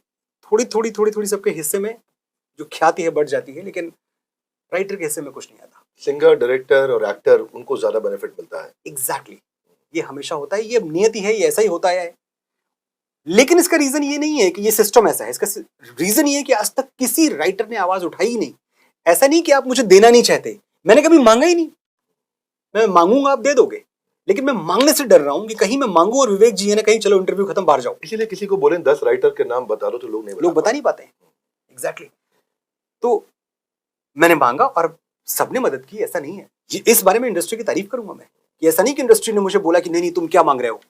थोड़ी सबके हिस्से में जो ख्याति है बढ़ जाती है, लेकिन राइटर के हिस्से में कुछ नहीं आता। सिंगर, डायरेक्टर और एक्टर, उनको ज्यादा बेनिफिट मिलता है। एग्जैक्टली ये हमेशा होता है, ये नियति है, ये ऐसा ही होता है। लेकिन इसका रीजन ये नहीं है कि ये सिस्टम ऐसा है, इसका रीजन ये है कि आज तक किसी राइटर ने आवाज उठाई ही नहीं। ऐसा नहीं कि आप मुझे देना नहीं चाहते, मैंने कभी मांगा ही नहीं। मैं मांगूंगा आप दे दोगे, लेकिन मैं मांगने से डर रहा हूं कि कहीं मैं मांगू और विवेक जी है ना कहीं चलो इंटरव्यू खत्म बाहर जाओ। इसीलिए किसी को बोले 10 राइटर के नाम बता दो तो लोग बता नहीं पाते। एग्जैक्टली तो मैंने मांगा और सबने मदद की, ऐसा नहीं है। इस बारे में इंडस्ट्री की तारीफ करूंगा मैं, कि ऐसा नहीं कि इंडस्ट्री ने मुझे बोला कि नहीं तुम क्या मांग रहे हो।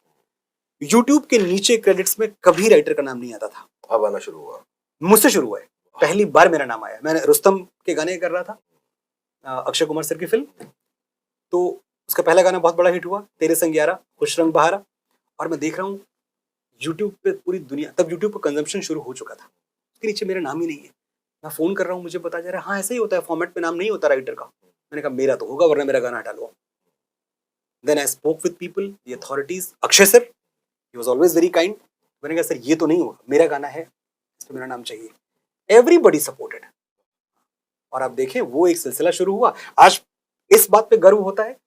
यूट्यूब के नीचे क्रेडिट्स में कभी राइटर का नाम नहीं आता था, अब आना शुरू हुआ, मुझसे शुरू हुआ है। पहली बार मेरा नाम आया, मैंने रुस्तम के गाने कर रहा था, अक्षय कुमार सर की फिल्म, तो उसका पहला गाना बहुत बड़ा हिट हुआ, तेरे संग यारा, खुश रंग बहारा। और मैं देख रहा हूँ यूट्यूब पे पूरी दुनिया, तब यूट्यूब पर कंजम्पशन शुरू हो चुका था, उसके नीचे मेरा नाम ही नहीं है। मैं फोन कर रहा हूँ, मुझे पता जा रहा है हाँ ऐसा ही होता है, फॉर्मेट पे नाम नहीं होता राइटर का। मैंने कहा मेरा तो होगा, वरना मेरा गाना हटा लो। Then I spoke with people, the authorities, Akshay sir, he was always very kind. मैंने कहा सर ये तो नहीं होगा, मेरा गाना है, इस पे मेरा नाम चाहिए। एवरीबडी सपोर्टेड, और आप देखें वो एक सिलसिला शुरू हुआ। आज इस बात पे गर्व होता है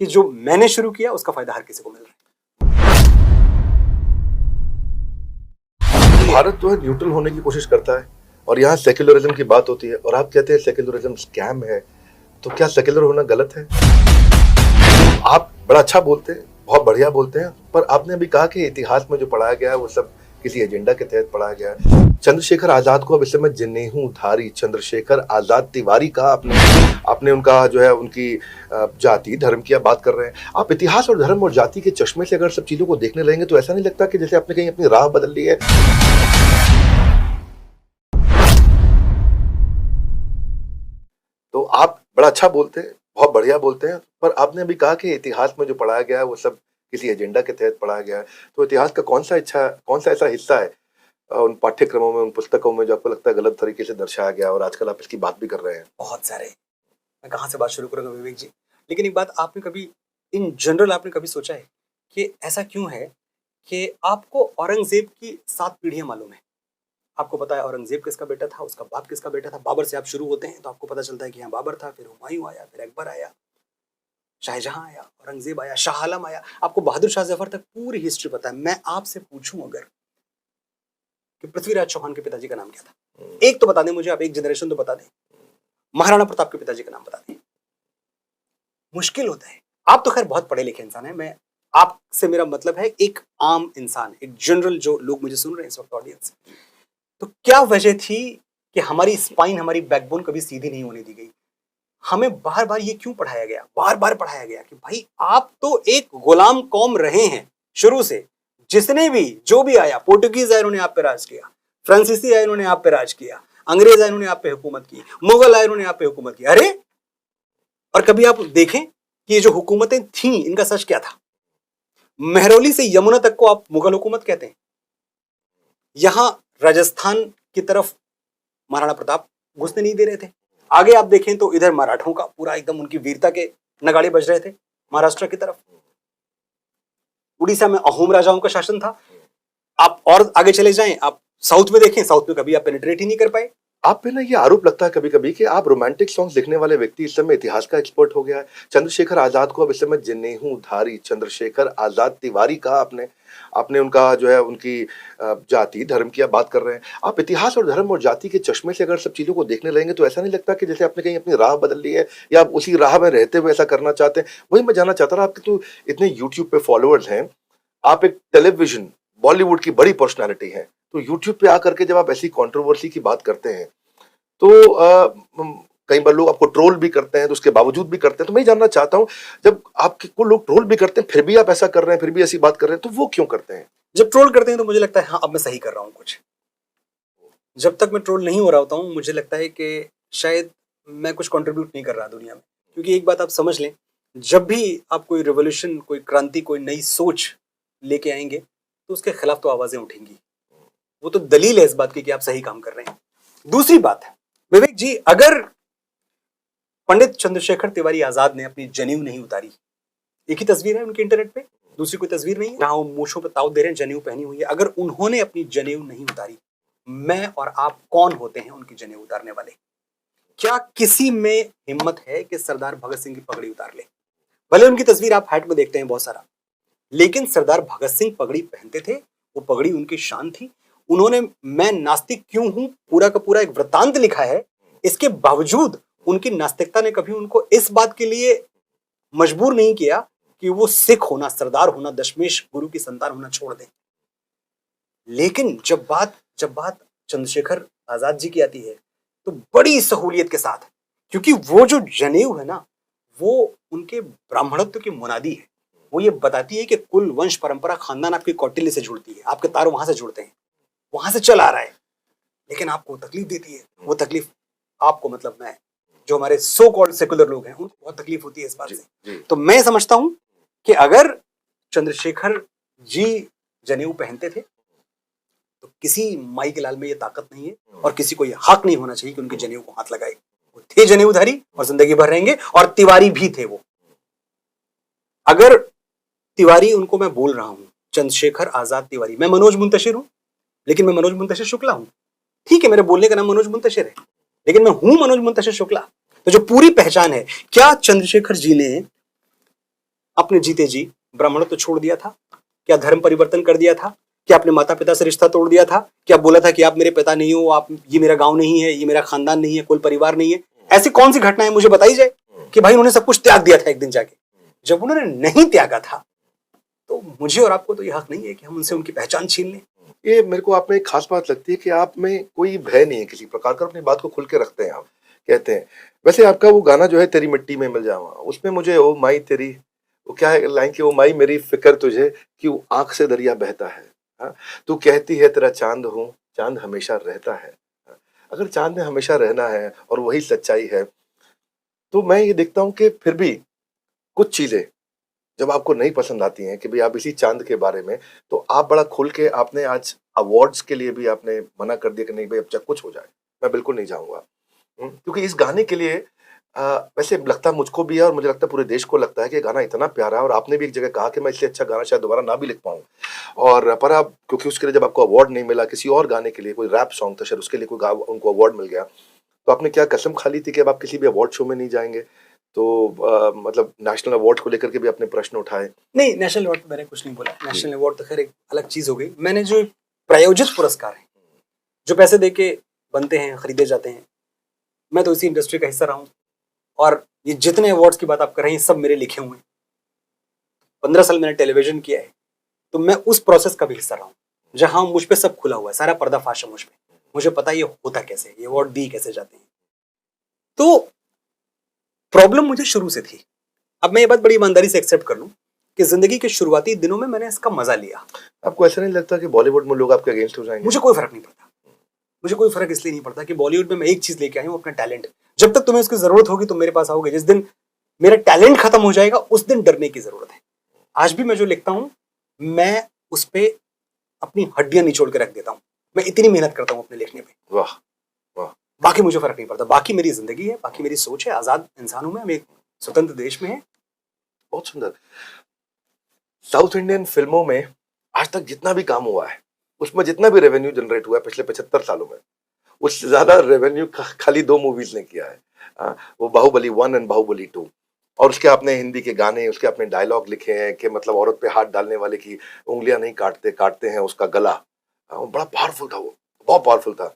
कि जो मैंने शुरू किया उसका फायदा हर किसी को मिल रहा है। भारत जो है न्यूट्रल होने की कोशिश करता है, और यहाँ सेक्युलरिज्म की बात होती है, और आप कहते हैं सेक्युलरिज्म स्कैम है। तो क्या सेक्युलर होना गलत है? आप बड़ा अच्छा बोलते हैं, बहुत बढ़िया बोलते हैं, पर आपने अभी कहा कि इतिहास में जो पढ़ाया गया है वो सब किसी एजेंडा के तहत पढ़ाया गया है। चंद्रशेखर आजाद को अब इस समय जनेऊधारी चंद्रशेखर आजाद तिवारी कहा आपने उनका जो है उनकी जाति धर्म की आप बात कर रहे हैं। आप इतिहास और धर्म और जाति के चश्मे से अगर सब चीजों को देखने लगेंगे तो ऐसा नहीं लगता कि जैसे आपने कहीं अपनी राह बदल ली है? तो आप बड़ा अच्छा बोलते हैं, बहुत बढ़िया बोलते हैं, पर आपने अभी कहा कि इतिहास में जो पढ़ाया गया है वो सब किसी एजेंडा के तहत पढ़ाया गया है। तो इतिहास का कौन सा ऐसा हिस्सा है उन पाठ्यक्रमों में, उन पुस्तकों में जो आपको लगता है गलत तरीके से दर्शाया गया और आजकल आप इसकी बात भी कर रहे हैं? बहुत सारे, मैं कहाँ से बात शुरू करूंगा विवेक जी। लेकिन एक बात आपने कभी इन जनरल आपने कभी सोचा है कि ऐसा क्यों है कि आपको औरंगजेब की 7 पीढ़ियां मालूम है, आपको पता है औरंगजेब किसका बेटा था, उसका बाप किसका बेटा था। बाबर से आप शुरू होते हैं तो आपको पता चलता है कि यहाँ बाबर था, फिर हुमायूं आया, फिर अकबर आया, शाहजहां आया, औरंगजेब आया, शाह आलम आया, आपको बहादुर शाह जफर तक पूरी हिस्ट्री पता है। मैं आपसे पूछूं अगर कि पृथ्वीराज चौहान के पिताजी का नाम क्या था, एक तो बता दें मुझे, आप एक जनरेशन तो बता दें। महाराणा प्रताप के पिताजी का नाम बता दें। मुश्किल होता है। आप तो खैर बहुत पढ़े लिखे इंसान हैं, मैं आपसे मेरा मतलब है एक आम इंसान, एक जनरल जो लोग मुझे सुन रहे हैं इस वक्त ऑडियंस। तो क्या वजह थी कि हमारी स्पाइन, हमारी बैकबोन कभी सीधी नहीं होने दी गई? हमें बार बार ये क्यों पढ़ाया गया, बार बार पढ़ाया गया कि भाई आप तो एक गुलाम कौम रहे हैं शुरू से। जिसने भी जो भी आया, पोर्टुगीज आए उन्होंने आप पे राज किया, फ्रांसीसी आए उन्होंने आप पे राज किया, अंग्रेज आए उन्होंने आप पे हुकूमत की, मुगल आए उन्होंने आप पे हुकूमत की। अरे, और कभी आप देखें कि ये जो हुकूमतें थीं इनका सच क्या था? मेहरौली से यमुना तक को आप मुगल हुकूमत कहते हैं। यहां राजस्थान की तरफ महाराणा प्रताप घुसने नहीं दे रहे थे। आगे आप देखें तो इधर मराठों का पूरा एकदम उनकी वीरता के नगाड़े बज रहे थे महाराष्ट्र की तरफ। उड़ीसा में अहोम राजाओं का शासन था। आप और आगे चले जाएं, आप साउथ में देखें, साउथ में कभी आप पेनिट्रेट ही नहीं कर पाए। आप पे ना ये आरोप लगता है कभी कभी कि आप रोमांटिक सॉन्ग्स लिखने वाले व्यक्ति इस समय इतिहास का एक्सपर्ट हो गया है। चंद्रशेखर आजाद को अब इस समय जनेऊधारी चंद्रशेखर आजाद तिवारी कहा आपने। आपने उनका जो है उनकी जाति धर्म की आप बात कर रहे हैं। आप इतिहास और धर्म और जाति के चश्मे से अगर सब चीजों को देखने लगेंगे तो ऐसा नहीं लगता कि जैसे आपने कहीं अपनी राह बदल ली है या आप उसी राह में रहते हुए ऐसा करना चाहते हैं? वही मैं जानना चाहता था, आपके तो इतने यूट्यूब पे फॉलोअर्स हैं, आप एक टेलीविजन बॉलीवुड की बड़ी पर्सनैलिटी है, तो यूट्यूब पे आकर के जब आप ऐसी कंट्रोवर्सी की बात करते हैं तो कई बार लोग आपको ट्रोल भी करते हैं, तो उसके बावजूद भी करते हैं। तो मैं जानना चाहता हूं, जब आपको लोग ट्रोल भी करते हैं फिर भी आप ऐसा कर रहे हैं, फिर भी ऐसी बात कर रहे हैं, तो वो क्यों करते हैं? जब ट्रोल करते हैं तो मुझे लगता है हाँ अब मैं सही कर रहा हूं कुछ। जब तक मैं ट्रोल नहीं हो रहा होता हूं मुझे लगता है कि शायद मैं कुछ कंट्रीब्यूट नहीं कर रहा दुनिया में। क्योंकि एक बात आप समझ लें, जब भी आप कोई रिवोल्यूशन, कोई क्रांति, कोई नई सोच लेके आएंगे तो उसके खिलाफ तो आवाजें उठेंगी। वो तो दलील है इस बात की कि आप सही काम कर रहे हैं। दूसरी बात है विवेक जी, अगर पंडित चंद्रशेखर तिवारी आजाद ने अपनी जनेऊ नहीं उतारी, एक ही तस्वीर है उनके इंटरनेट पे, दूसरी कोई तस्वीर नहीं है जहां वो मूछों पे ताव दे रहे हैं, जनेऊ पहनी हुई है, अगर उन्होंने अपनी जनेऊ नहीं उतारी, मैं और आप कौन होते हैं उनकी जनेऊ उतारने वाले? क्या किसी में हिम्मत है कि सरदार भगत सिंह की पगड़ी उतार ले? भले उनकी तस्वीर आप हैट में देखते हैं बहुत सारा, लेकिन सरदार भगत सिंह पगड़ी पहनते थे, वो पगड़ी उनकी शान थी। उन्होंने मैं नास्तिक क्यों हूं पूरा का पूरा एक वृत्तांत लिखा है। इसके बावजूद उनकी नास्तिकता ने कभी उनको इस बात के लिए मजबूर नहीं किया कि वो सिख होना, सरदार होना, दशमेश गुरु की संतान होना छोड़ दें। लेकिन जब बात चंद्रशेखर आजाद जी की आती है तो बड़ी सहूलियत के साथ, क्योंकि वो जो जनेऊ है ना, वो उनके ब्राह्मणत्व की मुनादी है। वो ये बताती है कि कुल, वंश, परंपरा, खानदान आपकी कौटिल्य से जुड़ती है, आपके तार वहां से जुड़ते हैं, वहां से चल आ रहा है। लेकिन आपको तकलीफ देती है वो तकलीफ, आपको मतलब मैं, जो हमारे सो कॉल्ड सेकुलर लोग हैं, उनको बहुत तकलीफ होती है इस बात से। तो मैं समझता हूं कि अगर चंद्रशेखर जी जनेऊ पहनते थे तो किसी माई के लाल में ये ताकत नहीं है और किसी को ये हक नहीं होना चाहिए कि उनके जनेऊ को हाथ लगाए। वो थे जनेऊधारी और जिंदगी भर रहेंगे, और तिवारी भी थे वो। अगर तिवारी उनको मैं बोल रहा हूं चंद्रशेखर आजाद तिवारी, मैं मनोज मुंतशिर हूं, लेकिन मैं मनोज मुंतशिर शुक्ला हूं। ठीक है, मेरे बोलने का नाम मनोज मुंतशिर है, लेकिन मैं हूं मनोज मुंतशिर शुक्ला। तो जो पूरी पहचान है, क्या चंद्रशेखर जी ने अपने जीते जी ब्राह्मणत्व तो छोड़ दिया था? क्या धर्म परिवर्तन कर दिया था? क्या अपने माता पिता से रिश्ता तोड़ दिया था? क्या बोला था कि आप मेरे पिता नहीं हो, आप, ये मेरा गांव नहीं है, ये मेरा खानदान नहीं है, कोई परिवार नहीं है? ऐसी कौन सी घटना है मुझे बताई जाए कि भाई उन्होंने सब कुछ त्याग दिया था एक दिन जाके? जब उन्होंने नहीं त्यागा था तो मुझे और आपको तो यह हक नहीं है कि हम उनसे उनकी पहचान छीन लें। ये मेरे को आप में एक खास बात लगती है कि आप में कोई भय नहीं है किसी प्रकार का, अपनी बात को खुल के रखते हैं। आप कहते हैं, वैसे आपका वो गाना जो है तेरी मिट्टी में मिल जावा, उसमें मुझे ओ माई तेरी, वो क्या है लाइन की, ओ माई मेरी फिक्र तुझे क्यों आंख से दरिया बहता है, हाँ? तू कहती है तेरा चांद हूँ, चांद हमेशा रहता है। हाँ? अगर चांद ने हमेशा रहना है और वही सच्चाई है, तो मैं ये देखता हूँ कि फिर भी कुछ चीजें जब आपको नहीं पसंद आती हैं कि भाई आप इसी चांद के बारे में, तो आप बड़ा खुल के, आपने आज अवार्ड्स के लिए भी आपने मना कर दिया कि नहीं भाई अब चाहे कुछ हो जाए, मैं बिल्कुल नहीं जाऊंगा। क्योंकि इस गाने के लिए वैसे लगता मुझको भी है और मुझे लगता है पूरे देश को लगता है कि गाना इतना प्यारा है और आपने भी एक जगह कहा कि मैं इससे अच्छा गाना शायद दोबारा ना भी लिख पाऊँ। और पर आप क्योंकि उसके लिए जब आपको अवार्ड नहीं मिला, किसी और गाने के लिए कोई रैप सॉन्ग था शायद उसके लिए कोई उनको अवार्ड मिल गया, तो आपने क्या कसम खा ली थी कि अब आप किसी भी अवार्ड शो में नहीं जाएँगे? तो मतलब नेशनल अवार्ड को लेकर के भी आपने प्रश्न उठाए। नहीं, नेशनल अवार्ड पे मैंने कुछ नहीं बोला। नेशनल अवार्ड तो खैर एक अलग चीज हो गई। मैंने जो प्रायोजित पुरस्कार हैं, जो पैसे दे के बनते हैं, खरीदे जाते हैं, मैं तो इसी इंडस्ट्री का हिस्सा रहा हूँ। और ये जितने अवार्ड्स की बात आप कर रहे हैं, सब मेरे लिखे हुए हैं। 15 साल मैंने टेलीविजन किया है, तो मैं उस प्रोसेस का भी हिस्सा रहा हूँ, जहाँ मुझ पे सब खुला हुआ है, सारा पर्दाफाश है मुझ पे। मुझे पता है ये होता कैसे है, ये अवार्ड दिए कैसे जाते हैं। तो प्रॉब्लम मुझे शुरू से थी। अब मैं ये बात बड़ी ईमानदारी से एक्सेप्ट कर लूं कि जिंदगी के शुरुआती दिनों में मैंने इसका मजा लिया। आपको ऐसा नहीं लगता कि बॉलीवुड में लोग आपके अगेंस्ट हो जाएंगे? मुझे कोई फर्क नहीं पड़ता। मुझे कोई फर्क इसलिए नहीं पड़ता कि बॉलीवुड में मैं एक चीज लेके आया हूं, अपना टैलेंट। जब तक तुम्हें उसकी जरूरत होगी तुम मेरे पास आओगे। जिस दिन मेरा टैलेंट खत्म हो जाएगा उस दिन डरने की जरूरत है। आज भी मैं जो लिखता हूं, मैं उस पे अपनी हड्डियां निचोड़ के रख देता हूं। मैं इतनी मेहनत करता हूं अपने लिखने पे। वाह वाह। बाकी मुझे फर्क नहीं पड़ता। बाकी मेरी जिंदगी है, बाकी मेरी सोच है। आजाद इंसान हूं मैं, हम एक स्वतंत्र देश में है। बहुत सुंदर। साउथ इंडियन फिल्मों में आज तक जितना भी काम हुआ है, उसमें जितना भी रेवेन्यू जनरेट हुआ है पिछले 75 सालों में, उससे ज्यादा रेवेन्यू खाली 2 मूवीज ने किया है। वो बाहुबली 1 एंड बाहुबली 2। और उसके आपने हिंदी के गाने, उसके आपने डायलॉग लिखे हैं कि मतलब औरत पे हाथ डालने वाले की उंगलियां नहीं काटते, काटते हैं उसका गला। वो बड़ा पावरफुल था, वो बहुत पावरफुल था।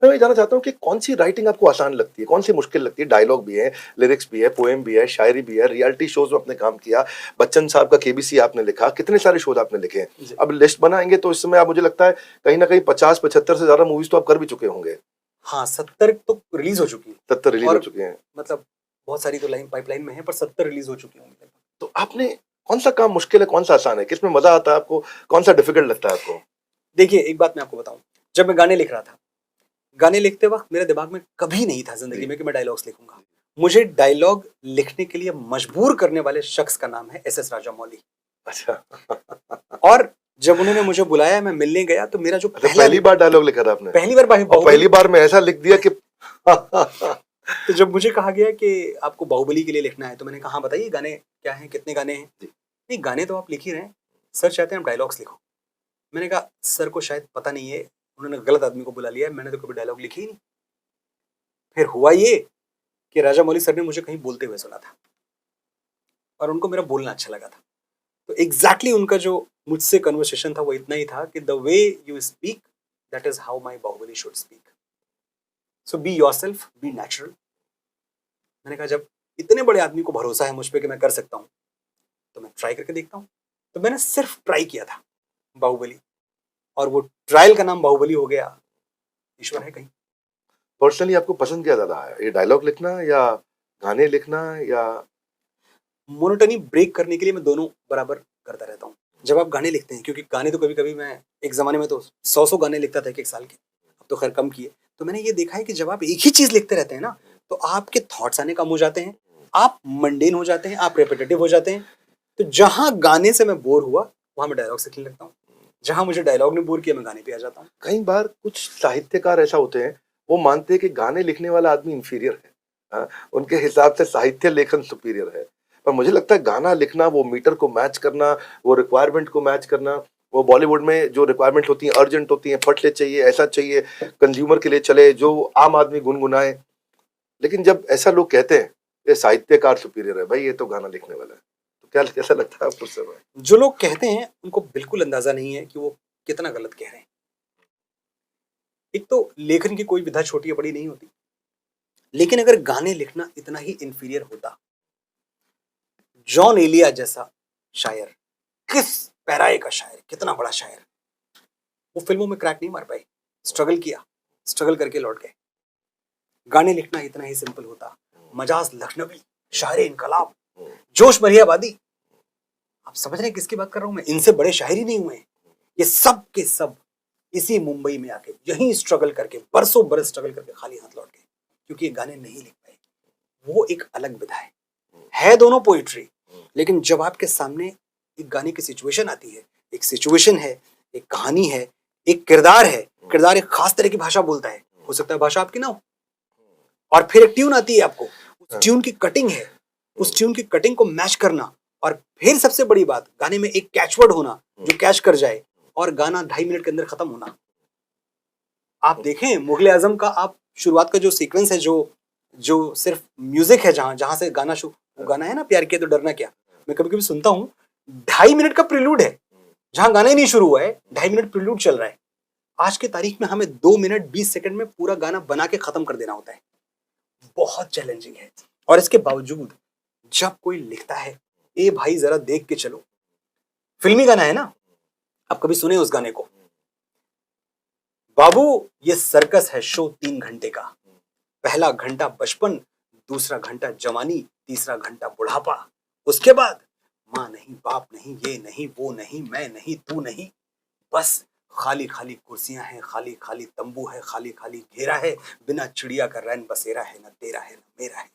मैं ये जानना चाहता हूँ कि कौन सी राइटिंग आपको आसान लगती है, कौन सी मुश्किल लगती है? डायलॉग भी है, लिरिक्स भी है, पोएम भी है, शायरी भी है, रियलिटी शोज में आपने काम किया, बच्चन साहब का केबीसी आपने लिखा, कितने सारे शोज आपने लिखे हैं। अब लिस्ट बनाएंगे तो इस समय आप, मुझे लगता है कहीं ना कहीं 50-75 से ज्यादा मूवीज तो आप कर भी चुके होंगे। हाँ, 70 तो रिलीज हो चुकी है। 70 रिलीज हो चुके हैं। मतलब बहुत सारी तो लाइन पाइपलाइन में है, पर 70 रिलीज हो चुकी होंगी। तो आपने कौन सा काम मुश्किल है, कौन सा आसान है, किसमें मजा आता है आपको, कौन सा डिफिकल्ट लगता है आपको? देखिए, एक बात मैं आपको बताऊं, जब मैं गाने लिख रहा था, गाने लिखते वक्त मेरे दिमाग में कभी नहीं था जिंदगी में कि मैं डायलॉग्स लिखूंगा। मुझे डायलॉग लिखने के लिए मजबूर करने वाले शख्स का नाम है एस.एस. राजामौली। अच्छा। और जब उन्होंने मुझे बुलाया, मैं मिलने गया, तो मेरा जो पहली बार डायलॉग लिखा था आपने? पहली बार पहली बार में ऐसा लिख दिया कि तो जब मुझे कहा गया कि आपको बाहुबली के लिए लिखना है, तो मैंने कहा हाँ बताइए गाने क्या हैं, कितने गाने हैं? नहीं, गाने तो आप लिख ही रहे हैं, सर चाहते हैं आप डायलॉग्स लिखो। मैंने कहा सर को शायद पता नहीं है, उन्होंने गलत आदमी को बुला लिया है, मैंने तो कभी डायलॉग लिखे ही नहीं। फिर हुआ ये कि राजामौली सर ने मुझे कहीं बोलते हुए सुना था और उनको मेरा बोलना अच्छा लगा था। तो एग्जैक्टली उनका जो मुझसे कन्वर्सेशन था वो इतना ही था कि the way you speak, that is how my Baahubali should speak. So be yourself, be natural. मैंने कहा जब इतने बड़े आदमी को भरोसा है मुझ पे कि मैं कर सकता हूँ, तो मैं ट्राई करके देखता हूँ। तो मैंने सिर्फ ट्राई किया था बाहुबली, और वो ट्रायल का नाम बाहुबली हो गया। ईश्वर है कहीं। पर्सनली आपको पसंद क्या ज्यादा है, ये डायलॉग लिखना या गाने लिखना या? मोनोटनी ब्रेक करने के लिए मैं दोनों बराबर करता रहता हूँ। जब आप गाने लिखते हैं, क्योंकि गाने तो कभी कभी मैं एक जमाने में तो 100 गाने लिखता था एक साल के, अब तो खैर कम किए। तो मैंने ये देखा है कि जब आप एक ही चीज लिखते रहते हैं ना, तो आपके थॉट्स आने कम हो जाते हैं, आप मंडेन हो जाते हैं, आप रेपिटेटिव हो जाते हैं। तो जहां गाने से मैं बोर हुआ, वहां मैं डायलॉग लिखने लगता हूँ। जहां मुझे डायलॉग ने बोर किया, मैं गाने पे आ जाता हूँ। कई बार कुछ साहित्यकार ऐसा होते हैं, वो मानते हैं कि गाने लिखने वाला आदमी इंफीरियर है। उनके हिसाब से साहित्य लेखन सुपीरियर है। पर मुझे लगता है गाना लिखना, वो मीटर को मैच करना, वो रिक्वायरमेंट को मैच करना, वो बॉलीवुड में जो रिक्वायरमेंट होती है, अर्जेंट होती है, फट ले चाहिए, ऐसा चाहिए, कंज्यूमर के लिए चले, जो आम आदमी गुनगुनाए। लेकिन जब ऐसा लोग कहते हैं ये साहित्यकार सुपीरियर है, भाई ये तो गाना लिखने वाला है, तो क्या कैसा लगता है आपको उस समय? जो लोग कहते हैं उनको बिल्कुल अंदाजा नहीं है कि वो कितना गलत कह रहे हैं। एक तो लेखन की कोई विधा छोटी या बड़ी नहीं होती, लेकिन अगर गाने लिखना इतना ही इंफीरियर होता, जॉन एलिया जैसा शायर, किस पैराए का शायर, कितना बड़ा शायर, वो फिल्मों में क्रैक नहीं मार पाए। स्ट्रगल किया, स्ट्रगल करके लौट गए। गाने लिखना इतना ही सिंपल होता। मजाज लखनवी, शायर इनकलाब, जोश मरियाबादी, आप समझ रहे हैं किसकी बात कर रहा हूं मैं? इनसे बड़े शायर ही नहीं हुए। ये सब के सब इसी मुंबई में आके यहीं स्ट्रगल करके, बरसों बरस स्ट्रगल करके खाली हाथ लौट गए, क्योंकि ये गाने नहीं लिख पाए। वो एक अलग विधा है दोनों पोइट्री। लेकिन जब आपके सामने एक गाने की सिचुएशन आती है, एक सिचुएशन है, एक कहानी है, एक किरदार है, किरदार एक खास तरह की भाषा बोलता है, हो सकता है भाषा आपकी ना हो, और फिर एक ट्यून आती है आपको, ट्यून की कटिंग है, उस ट्यून की कटिंग को मैच करना, और फिर सबसे बड़ी बात गाने में एक कैचवर्ड होना जो कैच कर जाए, और गाना 2.5 मिनट के अंदर खत्म होना। आप देखें मुगले आजम का, आप शुरुआत का जो सीक्वेंस है, जो सिर्फ म्यूजिक है, जहां जहां से गाना वो गाना है ना, प्यार किया तो डरना क्या, मैं कभी कभी सुनता हूं, 2.5 मिनट का प्रिल्यूड है, जहां गाना ही नहीं शुरू हुआ है, 2.5 मिनट प्रिल्यूड चल रहा है। आज के तारीख में हमें 2 मिनट 20 सेकंड में पूरा गाना बना के खत्म कर देना होता है। बहुत चैलेंजिंग है। और इसके बावजूद जब कोई लिखता है, ए भाई जरा देख के चलो, फिल्मी गाना है ना, आप कभी सुने उस गाने को, बाबू ये सर्कस है शो 3 घंटे का, पहला घंटा बचपन, दूसरा घंटा जवानी, तीसरा घंटा बुढ़ापा, उसके बाद माँ नहीं, बाप नहीं, ये नहीं, वो नहीं, मैं नहीं, तू नहीं, बस खाली खाली कुर्सियां हैं, खाली खाली तंबू है, खाली खाली घेरा है, बिना चिड़िया का रैन बसेरा है, न तेरा है न मेरा है।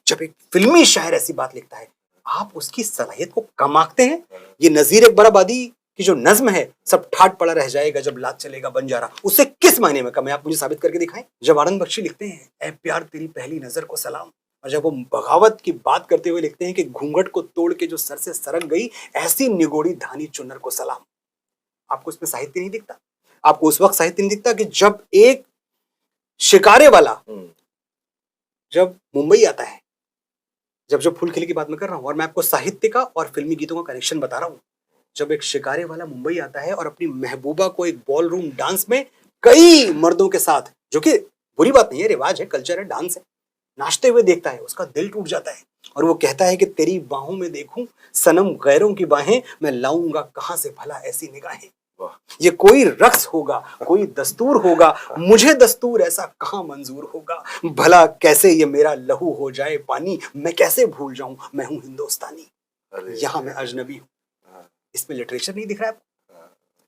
जब एक फिल्मी शायर ऐसी बात लिखता है, आप उसकी सलाहियत को कम आंकते हैं। ये नजीर अकबर आबादी की जो नज्म है, सब ठाट पड़ा रह जाएगा जब लात चलेगा बंजारा, उससे किस मायने में कम है, आप मुझे साबित करके दिखाएं। जब आनंद बख्शी लिखते हैं, ए प्यार तेरी पहली नजर को सलाम, और जब वो बगावत की बात करते हुए लिखते हैं कि घूंघट को तोड़ के जो सर से सरक गई, ऐसी निगोड़ी धानी चुनर को सलाम, आपको इसमें साहित्य नहीं दिखता? आपको उस वक्त साहित्य नहीं दिखता कि जब एक शिकारे वाला जब मुंबई आता है, जब फूल खिले की बात मैं कर रहा हूं, और मैं आपको साहित्य का और फिल्मी गीतों का कनेक्शन बता रहा हूं, जब एक शिकारे वाला मुंबई आता है और अपनी महबूबा को एक बॉल रूम डांस में कई मर्दों के साथ, जो कि बुरी बात नहीं है, रिवाज है, कल्चर है, डांस है, नाचते हुए देखता है, उसका दिल टूट जाता है, और वो कहता है कि तेरी बाहों में देखूं सनम गैरों की बाहें, मैं लाऊंगा कहां से भला ऐसी निगाहें। ये कोई रक्स होगा, कोई दस्तूर होगा, मुझे दस्तूर ऐसा कहां मंजूर होगा, भला कैसे ये मेरा लहू हो जाए पानी, मैं कैसे भूल जाऊं मैं हूं हिंदुस्तानी, यहां मैं अजनबी हूं। इसमें लिटरेचर नहीं दिख रहा है?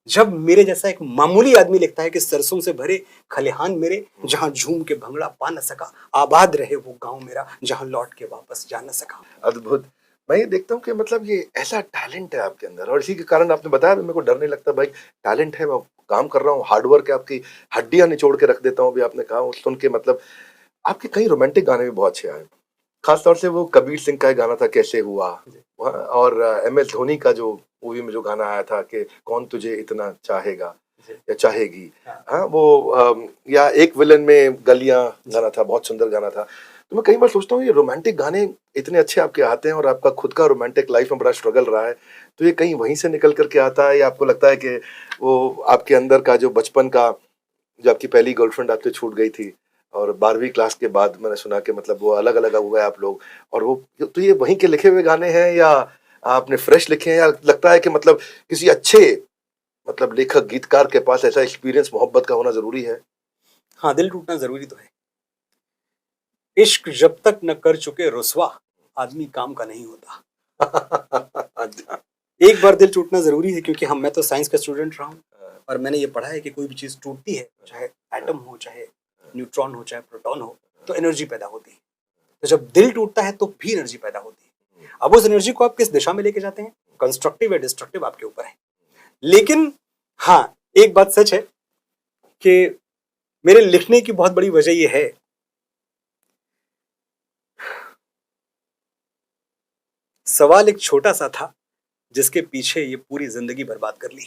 जब मेरे जैसा एक मामूली आदमी लिखता है कि सरसों से भरे खलिहान मेरे, जहां झूम के भंगड़ा पा न सका, आबाद रहे वो गांव मेरा, जहां लौट के वापस जा न सका। अद्भुत। मैं ये देखता हूँ कि मतलब ये ऐसा टैलेंट है आपके अंदर, और इसी के कारण आपने बताया, मेरे को डर नहीं लगता भाई, टैलेंट है, मैं काम कर रहा हूँ, हार्डवर्क है, आपकी हड्डियां निचोड़ के रख देता हूँ, अभी आपने कहा सुन के, मतलब आपके कई रोमांटिक गाने भी बहुत अच्छे आए, खासतौर से वो कबीर सिंह का एक गाना था कैसे हुआ, और MS धोनी का जो मूवी में जो गाना आया था कि कौन तुझे इतना चाहेगा या चाहेगी, हाँ वो या एक विलन में गलियां गाना था, बहुत सुंदर गाना था। तो मैं कई बार सोचता हूँ ये रोमांटिक गाने इतने अच्छे आपके आते हैं, और आपका खुद का रोमांटिक लाइफ में बड़ा स्ट्रगल रहा है, तो ये कहीं वहीं से निकल करके आता है, या आपको लगता है कि वो आपके अंदर का जो बचपन का, जो आपकी पहली गर्लफ्रेंड आपसे छूट गई थी, और 12वीं क्लास के बाद मैंने सुना कि मतलब वो अलग अलग हो गए आप लोग, और वो तो ये वहीं के लिखे हुए गाने हैं या आपने फ्रेश लिखे हैं, या लगता है कि मतलब किसी अच्छे मतलब लेखक गीतकार के पास ऐसा एक्सपीरियंस मोहब्बत का होना जरूरी है? हाँ, दिल टूटना जरूरी तो है। इश्क जब तक न कर चुके रुसवा, आदमी काम का नहीं होता। एक बार दिल टूटना जरूरी है, क्योंकि मैं तो साइंस का स्टूडेंट रहा हूँ, और मैंने ये पढ़ा है कि कोई भी चीज टूटती है, चाहे एटम हो, चाहे न्यूट्रॉन हो, चाहे प्रोटॉन हो, तो एनर्जी पैदा होती है। तो जब दिल टूटता है तो भी एनर्जी पैदा होती है। अब उस एनर्जी को आप किस दिशा में लेके जाते हैं, कंस्ट्रक्टिव या डिस्ट्रक्टिव, आपके ऊपर है। लेकिन हाँ, एक बात सच है कि मेरे लिखने की बहुत बड़ी वजह यह है, सवाल एक छोटा सा था जिसके पीछे ये पूरी जिंदगी बर्बाद कर ली।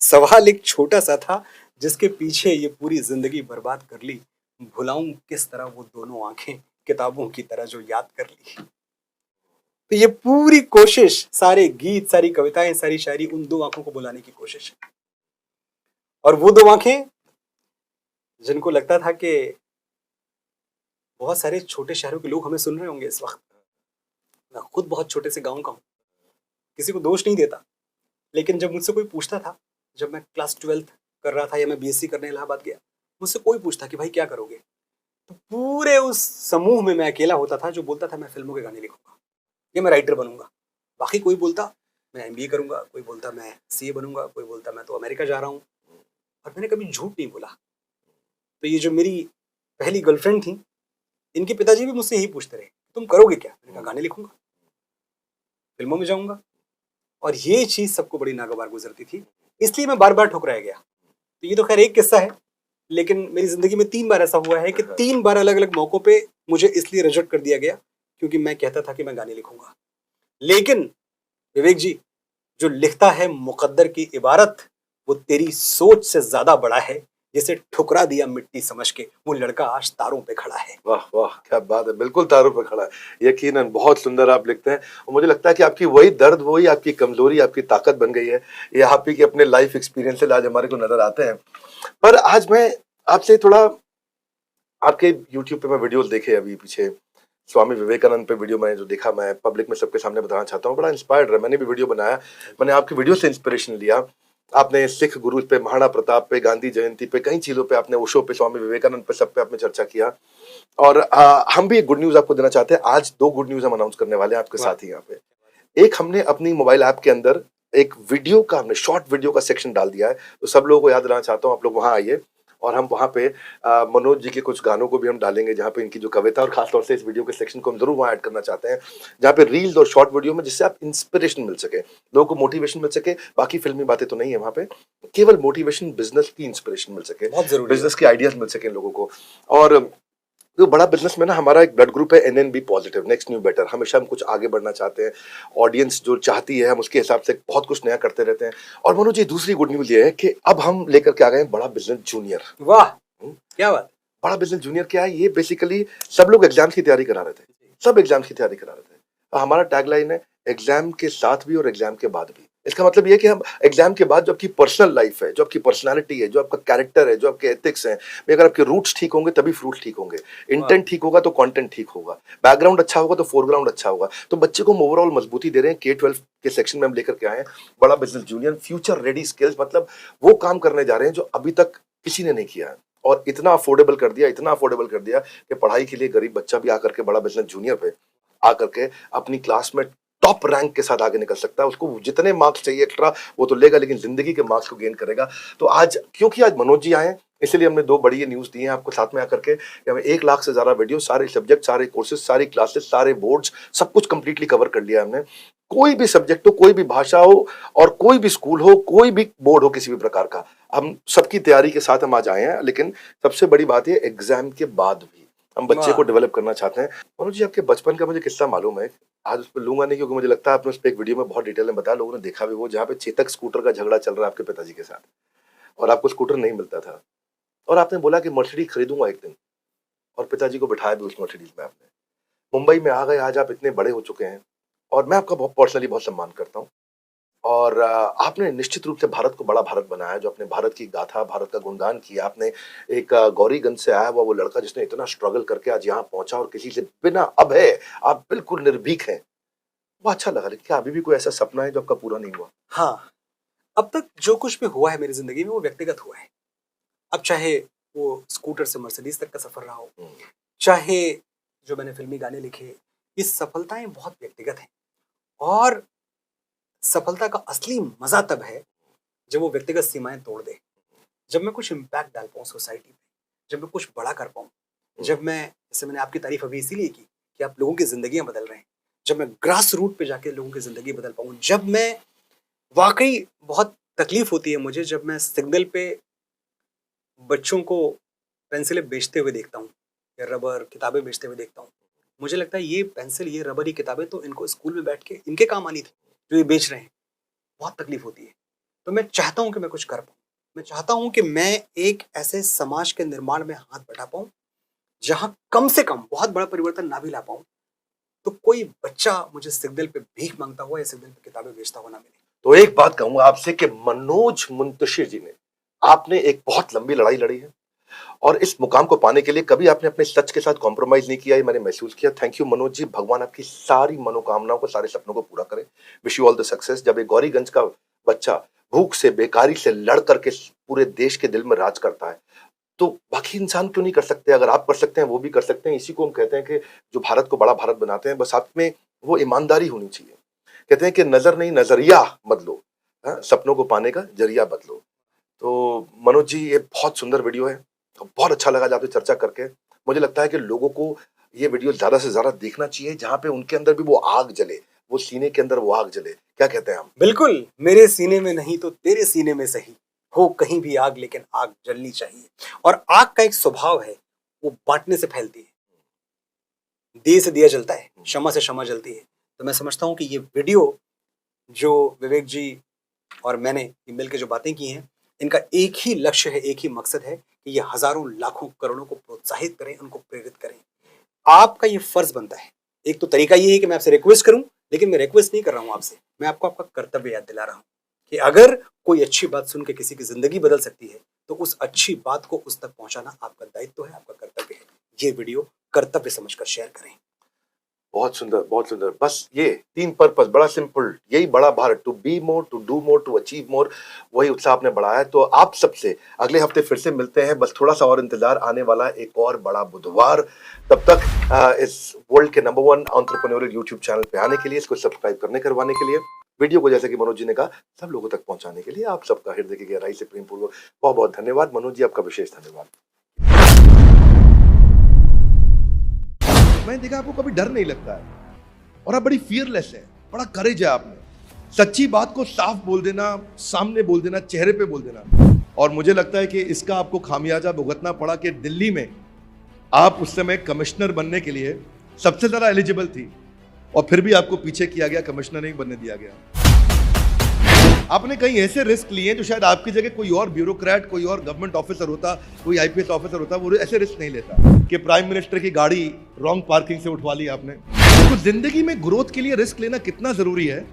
सवाल एक छोटा सा था जिसके पीछे ये पूरी जिंदगी बर्बाद कर ली, भुलाऊं किस तरह वो दोनों आंखें किताबों की तरह जो याद कर ली। तो ये पूरी कोशिश, सारे गीत, सारी कविताएं, सारी शायरी, उन दो आंखों को बुलाने की कोशिश है। और वो दो आंखें जिनको लगता था कि बहुत सारे छोटे शहरों के लोग हमें सुन रहे होंगे इस वक्त। मैं खुद बहुत छोटे से गांव का हूं, किसी को दोष नहीं देता, लेकिन जब मुझसे कोई पूछता था, जब मैं क्लास 12th कर रहा था या मैं BSc करने इलाहाबाद गया, मुझसे कोई पूछता कि भाई क्या करोगे, तो पूरे उस समूह में मैं अकेला होता था जो बोलता था मैं फिल्मों के गाने लिखूंगा या मैं राइटर बनूंगा। बाकी कोई बोलता मैं MBA करूंगा, कोई बोलता मैं CA बनूंगा, कोई बोलता मैं तो अमेरिका जा रहा हूँ, और मैंने कभी झूठ नहीं बोला। तो ये जो मेरी पहली गर्लफ्रेंड थी, इनके पिताजी भी मुझसे यही पूछते रहे तुम करोगे क्या, मैंने कहा गाने लिखूंगा, फिल्मों में जाऊंगा। और ये चीज सबको बड़ी नागवार गुजरती थी, इसलिए मैं बार बार ठुकराया गया। तो ये तो खैर एक किस्सा है, लेकिन मेरी जिंदगी में 3 बार ऐसा हुआ है कि 3 बार अलग अलग मौकों पे मुझे इसलिए रिजेक्ट कर दिया गया क्योंकि मैं कहता था कि मैं गाने लिखूंगा। लेकिन विवेक जी, जो लिखता है मुकद्दर की इबारत, वो तेरी सोच से ज्यादा बड़ा है। जिसे ठुकरा दिया मिट्टी समझ के, वो लड़का आज तारों पे खड़ा है। वाह वाह, क्या बात है, बिल्कुल तारों पर खड़ा है। यकीनन बहुत सुंदर आप लिखते हैं और मुझे लगता है कि आपकी वही दर्द, वही आपकी कमजोरी आपकी ताकत बन गई है। ये आप ही के अपने लाइफ एक्सपीरियंस आज हमारे को नजर आते हैं। पर आज मैं आपसे थोड़ा, आपके यूट्यूब पे मैं वीडियोस देखे अभी पीछे, स्वामी विवेकानंद पे वीडियो मैंने जो देखा, मैं पब्लिक में सबके सामने बताना चाहता हूँ, बड़ा इंस्पायर्ड रहा। मैंने भी वीडियो बनाया, मैंने आपकी वीडियो से इंस्पिरेशन लिया। आपने सिख गुरु पे, महाराणा प्रताप पे, गांधी जयंती पे, कई चीजों पे आपने, ओशो पे, स्वामी विवेकानंद पे, सब पे आपने चर्चा किया। और हम भी एक गुड न्यूज आपको देना चाहते हैं। आज 2 गुड न्यूज हम अनाउंस करने वाले हैं आपके साथ ही यहाँ पे। एक, हमने अपनी मोबाइल ऐप के अंदर एक वीडियो का, हमने शॉर्ट वीडियो का सेक्शन डाल दिया है। तो सब लोगों को याद दिलाना चाहता हूँ, आप लोग वहां आइए और हम वहां पे मनोज जी के कुछ गानों को भी हम डालेंगे, जहाँ पे इनकी जो कविता, और खासतौर से इस वीडियो के सेक्शन को हम जरूर वहां ऐड करना चाहते हैं, जहाँ पे रील्स और शॉर्ट वीडियो में, जिससे आप इंस्पिरेशन मिल सके, लोगों को मोटिवेशन मिल सके। बाकी फिल्मी बातें तो नहीं है वहां पे, केवल मोटिवेशन, बिजनेस की इंस्पिरेशन मिल सके, बहुत जरूरी है। बिजनेस के आइडियाज मिल सके लोगों को। और जो बड़ा बिजनेस में ना, हमारा एक ब्लड ग्रुप है NNB positive, next new better. हमेशा हम कुछ आगे बढ़ना चाहते हैं, ऑडियंस जो चाहती है हम उसके हिसाब से बहुत कुछ नया करते रहते हैं। और मनोज जी, दूसरी गुड न्यूज ये है कि अब हम लेकर के आ गए हैं बड़ा बिजनेस जूनियर। वाह, क्या बात। बड़ा बिजनेस जूनियर क्या है? ये बेसिकली सब लोग एग्जाम की तैयारी करा रहे थे, सब एग्जाम की तैयारी करा रहे थे। और हमारा टैगलाइन है, एग्जाम के साथ भी और एग्जाम के बाद भी। इसका मतलब ये है कि हम एग्जाम के बाद जो आपकी पर्सनल लाइफ है, जो आपकी पर्सनालिटी है, जो आपका कैरेक्टर है, जो आपके एथिक्स हैं, में अगर आपके रूट्स ठीक होंगे तभी फ्रूट्स ठीक होंगे। इंटेंट ठीक होगा तो कंटेंट ठीक होगा, बैकग्राउंड अच्छा होगा तो फोरग्राउंड अच्छा होगा। तो बच्चे को हम ओवरऑल मजबूती दे रहे हैं। K-12 के सेक्शन में हम लेकर के आए हैं बड़ा business junior, future ready skills. मतलब वो काम करने जा रहे हैं जो अभी तक किसी ने नहीं किया है, और इतना अफोर्डेबल कर दिया, इतना अफोर्डेबल कर दिया कि पढ़ाई के लिए गरीब बच्चा भी आकर के बड़ा बिजनेस जूनियर पे आकर के अपनी क्लास में टॉप रैंक के साथ आगे निकल सकता है। उसको जितने मार्क्स चाहिए एक्स्ट्रा वो तो लेगा, लेकिन जिंदगी के मार्क्स को गेन करेगा। तो आज, क्योंकि आज मनोज जी आए, इसलिए हमने 2 बड़ी न्यूज दी हैं आपको साथ में आकर के, कि हमें 1 लाख से ज्यादा वीडियो, सारे सब्जेक्ट, सारे कोर्सेज, सारी क्लासेस, सारे बोर्ड्स, सब कुछ कंप्लीटली कवर कर लिया हमने। कोई भी सब्जेक्ट हो, कोई भी भाषा हो, और कोई भी स्कूल हो, कोई भी बोर्ड हो, किसी भी प्रकार का, हम सबकी तैयारी के साथ हम आज आए हैं। लेकिन सबसे बड़ी बात ये, एग्जाम के बाद भी हम बच्चे को डेवलप करना चाहते हैं। मनोज जी, आपके बचपन का मुझे किस्सा मालूम है, आज उस पर लूंगा नहीं, क्योंकि मुझे लगता है आपने उस पर एक वीडियो में बहुत डिटेल में बताया, लोगों ने देखा भी वो, जहाँ पे चेतक स्कूटर का झगड़ा चल रहा है आपके पिताजी के साथ, और आपको स्कूटर नहीं मिलता था, और आपने बोला कि मर्सिडीज खरीदूंगा एक दिन, और पिताजी को बिठाया भी उस मर्सिडीज में आपने। मुंबई में आ गए, आज आप इतने बड़े हो चुके हैं, और मैं आपका बहुत पर्सनली बहुत सम्मान करता हूँ। और आपने निश्चित रूप से भारत को बड़ा भारत बनाया, जो अपने भारत की गाथा, भारत का गुणगान किया आपने। एक गौरीगंज से आया हुआ वो लड़का जिसने इतना स्ट्रगल करके आज यहाँ पहुंचा, और किसी से बिना अभय, आप बिल्कुल निर्भीक हैं, वो अच्छा लगा। लेकिन क्या अभी भी कोई ऐसा सपना है जो आपका पूरा नहीं हुआ? हाँ, अब तक जो कुछ भी हुआ है मेरी जिंदगी में वो व्यक्तिगत हुआ है। अब चाहे वो स्कूटर से मर्सिडीज तक का सफर रहा हो, चाहे जो मैंने फिल्मी गाने लिखे, ये सफलताएं बहुत व्यक्तिगत हैं। और सफलता का असली मजा तब है जब वो व्यक्तिगत सीमाएं तोड़ दे, जब मैं कुछ इम्पैक्ट डाल पाऊँ सोसाइटी पे, जब मैं कुछ बड़ा कर पाऊँ, जब मैं, जैसे मैंने आपकी तारीफ अभी इसीलिए की कि आप लोगों की जिंदगियां बदल रहे हैं, जब मैं ग्रास रूट पे जाके लोगों की जिंदगी बदल पाऊँ, जब मैं वाकई, बहुत तकलीफ होती है मुझे जब मैं सिग्नल पे बच्चों को पेंसिलें बेचते हुए देखता हूँ या रबर किताबें बेचते हुए देखता हूँ। मुझे लगता है ये पेंसिल, ये रबर, ये किताबें तो इनको स्कूल में बैठ के इनके काम आनी थी, जो ये बेच रहे हैं। बहुत तकलीफ होती है। तो मैं चाहता हूँ कि मैं कुछ कर पाऊँ, मैं चाहता हूँ कि मैं एक ऐसे समाज के निर्माण में हाथ बटा पाऊँ जहाँ कम से कम, बहुत बड़ा परिवर्तन ना भी ला पाऊँ तो कोई बच्चा मुझे सिग्नल पे भीख मांगता हुआ या सिग्नल पे किताबें बेचता हुआ ना मिले। तो एक बात कहूंगा आपसे कि मनोज मुंतशिर जी ने, आपने एक बहुत लंबी लड़ाई लड़ी है, और इस मुकाम को पाने के लिए कभी आपने अपने सच के साथ कॉम्प्रोमाइज नहीं किया, ये मैंने महसूस किया। थैंक यू मनोज जी, भगवान आपकी सारी मनोकामनाओं को, सारे सपनों को पूरा करे। Wish you all the success. जब एक गौरीगंज का बच्चा भूख से, बेकारी से लड़ करके पूरे देश के दिल में राज करता है, तो बाकी इंसान क्यों नहीं कर सकते? अगर आप कर सकते हैं, वो भी कर सकते हैं। इसी को हम कहते हैं कि जो भारत को बड़ा भारत बनाते हैं, बस आप में वो ईमानदारी होनी चाहिए। कहते हैं कि नजर नहीं, नजरिया बदलो, हाँ, सपनों को पाने का जरिया बदलो। तो मनोज जी, ये बहुत सुंदर वीडियो है, बहुत अच्छा लगा आपसे चर्चा करके। मुझे लगता है कि लोगों को ये वीडियो ज्यादा से ज्यादा देखना चाहिए, जहां पे उनके अंदर भी वो आग जले, वो सीने के अंदर वो आग जले। क्या कहते हैं हम? बिल्कुल, मेरे सीने में नहीं तो तेरे सीने में सही, हो कहीं भी आग, लेकिन आग जलनी चाहिए। और आग का एक स्वभाव है, वो बांटने से फैलती है। दिए से दिया जलता है, क्षमा से क्षमा जलती है। तो मैं समझता हूं कि ये वीडियो जो विवेक जी और मैंने ये मिलकर जो बातें की हैं, इनका एक ही लक्ष्य है, एक ही मकसद है कि ये हजारों लाखों करोड़ों को प्रोत्साहित करें, उनको प्रेरित करें। आपका ये फर्ज बनता है। एक तो तरीका ये है कि मैं आपसे रिक्वेस्ट करूं, लेकिन मैं रिक्वेस्ट नहीं कर रहा हूं आपसे, मैं आपको आपका कर्तव्य याद दिला रहा हूं कि अगर कोई अच्छी बात सुन के किसी की जिंदगी बदल सकती है, तो उस अच्छी बात को उस तक पहुंचाना आपका दायित्व है, आपका कर्तव्य है। ये वीडियो कर्तव्य समझकर शेयर करें। बहुत सुंदर, बहुत सुंदर। बस ये 3 पर्पस, बड़ा सिंपल, यही बड़ा Bharat, to be more, to do more, to achieve more, वही उत्साह आपने बढ़ाया। तो आप सबसे अगले हफ्ते फिर से मिलते हैं, बस थोड़ा सा और इंतजार, आने वाला एक और बड़ा बुधवार। तब तक इस वर्ल्ड के नंबर 1 एंटरप्रेन्योरियल यूट्यूब चैनल पे आने के लिए, इसको सब्सक्राइब करवाने के लिए, वीडियो को जैसे कि मनोज जी ने कहा सब लोगों तक पहुंचाने के लिए आप सबका हृदय की गहराई से प्रेम पूर्वक बहुत बहुत धन्यवाद। मनोज जी, आपका विशेष धन्यवाद। मैंने देखा आपको कभी डर नहीं लगता है और आप बड़ी फियरलेस है, बड़ा करेज है आप में। सच्ची बात को साफ बोल देना, सामने बोल देना, चेहरे पे बोल देना। और मुझे लगता है कि इसका आपको खामियाजा भुगतना पड़ा कि दिल्ली में आप उस समय कमिश्नर बनने के लिए सबसे ज्यादा एलिजिबल थी और फिर भी आपको पीछे किया गया, कमिश्नर नहीं बनने दिया गया। आपने कहीं ऐसे रिस्क लिए जो शायद आपकी जगह कोई और ब्यूरोक्रेट, कोई और गवर्नमेंट ऑफिसर होता, कोई आईपीएस ऑफिसर होता, वो ऐसे रिस्क नहीं लेता। कि प्राइम मिनिस्टर की गाड़ी रॉन्ग पार्किंग से उठवा ली आपने। तो जिंदगी में ग्रोथ के लिए रिस्क लेना कितना जरूरी है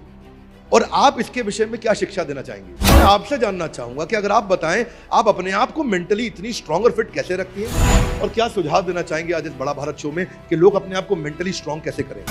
और आप इसके विषय में क्या शिक्षा देना चाहेंगे? मैं आपसे जानना चाहूंगा कि अगर आप बताएं, आप अपने आप को मेंटली इतनी स्ट्रांग और फिट कैसे रखती हैं और क्या सुझाव देना चाहेंगे आज इस बड़ा भारत शो में कि लोग अपने आप को मेंटली स्ट्रांग कैसे करें?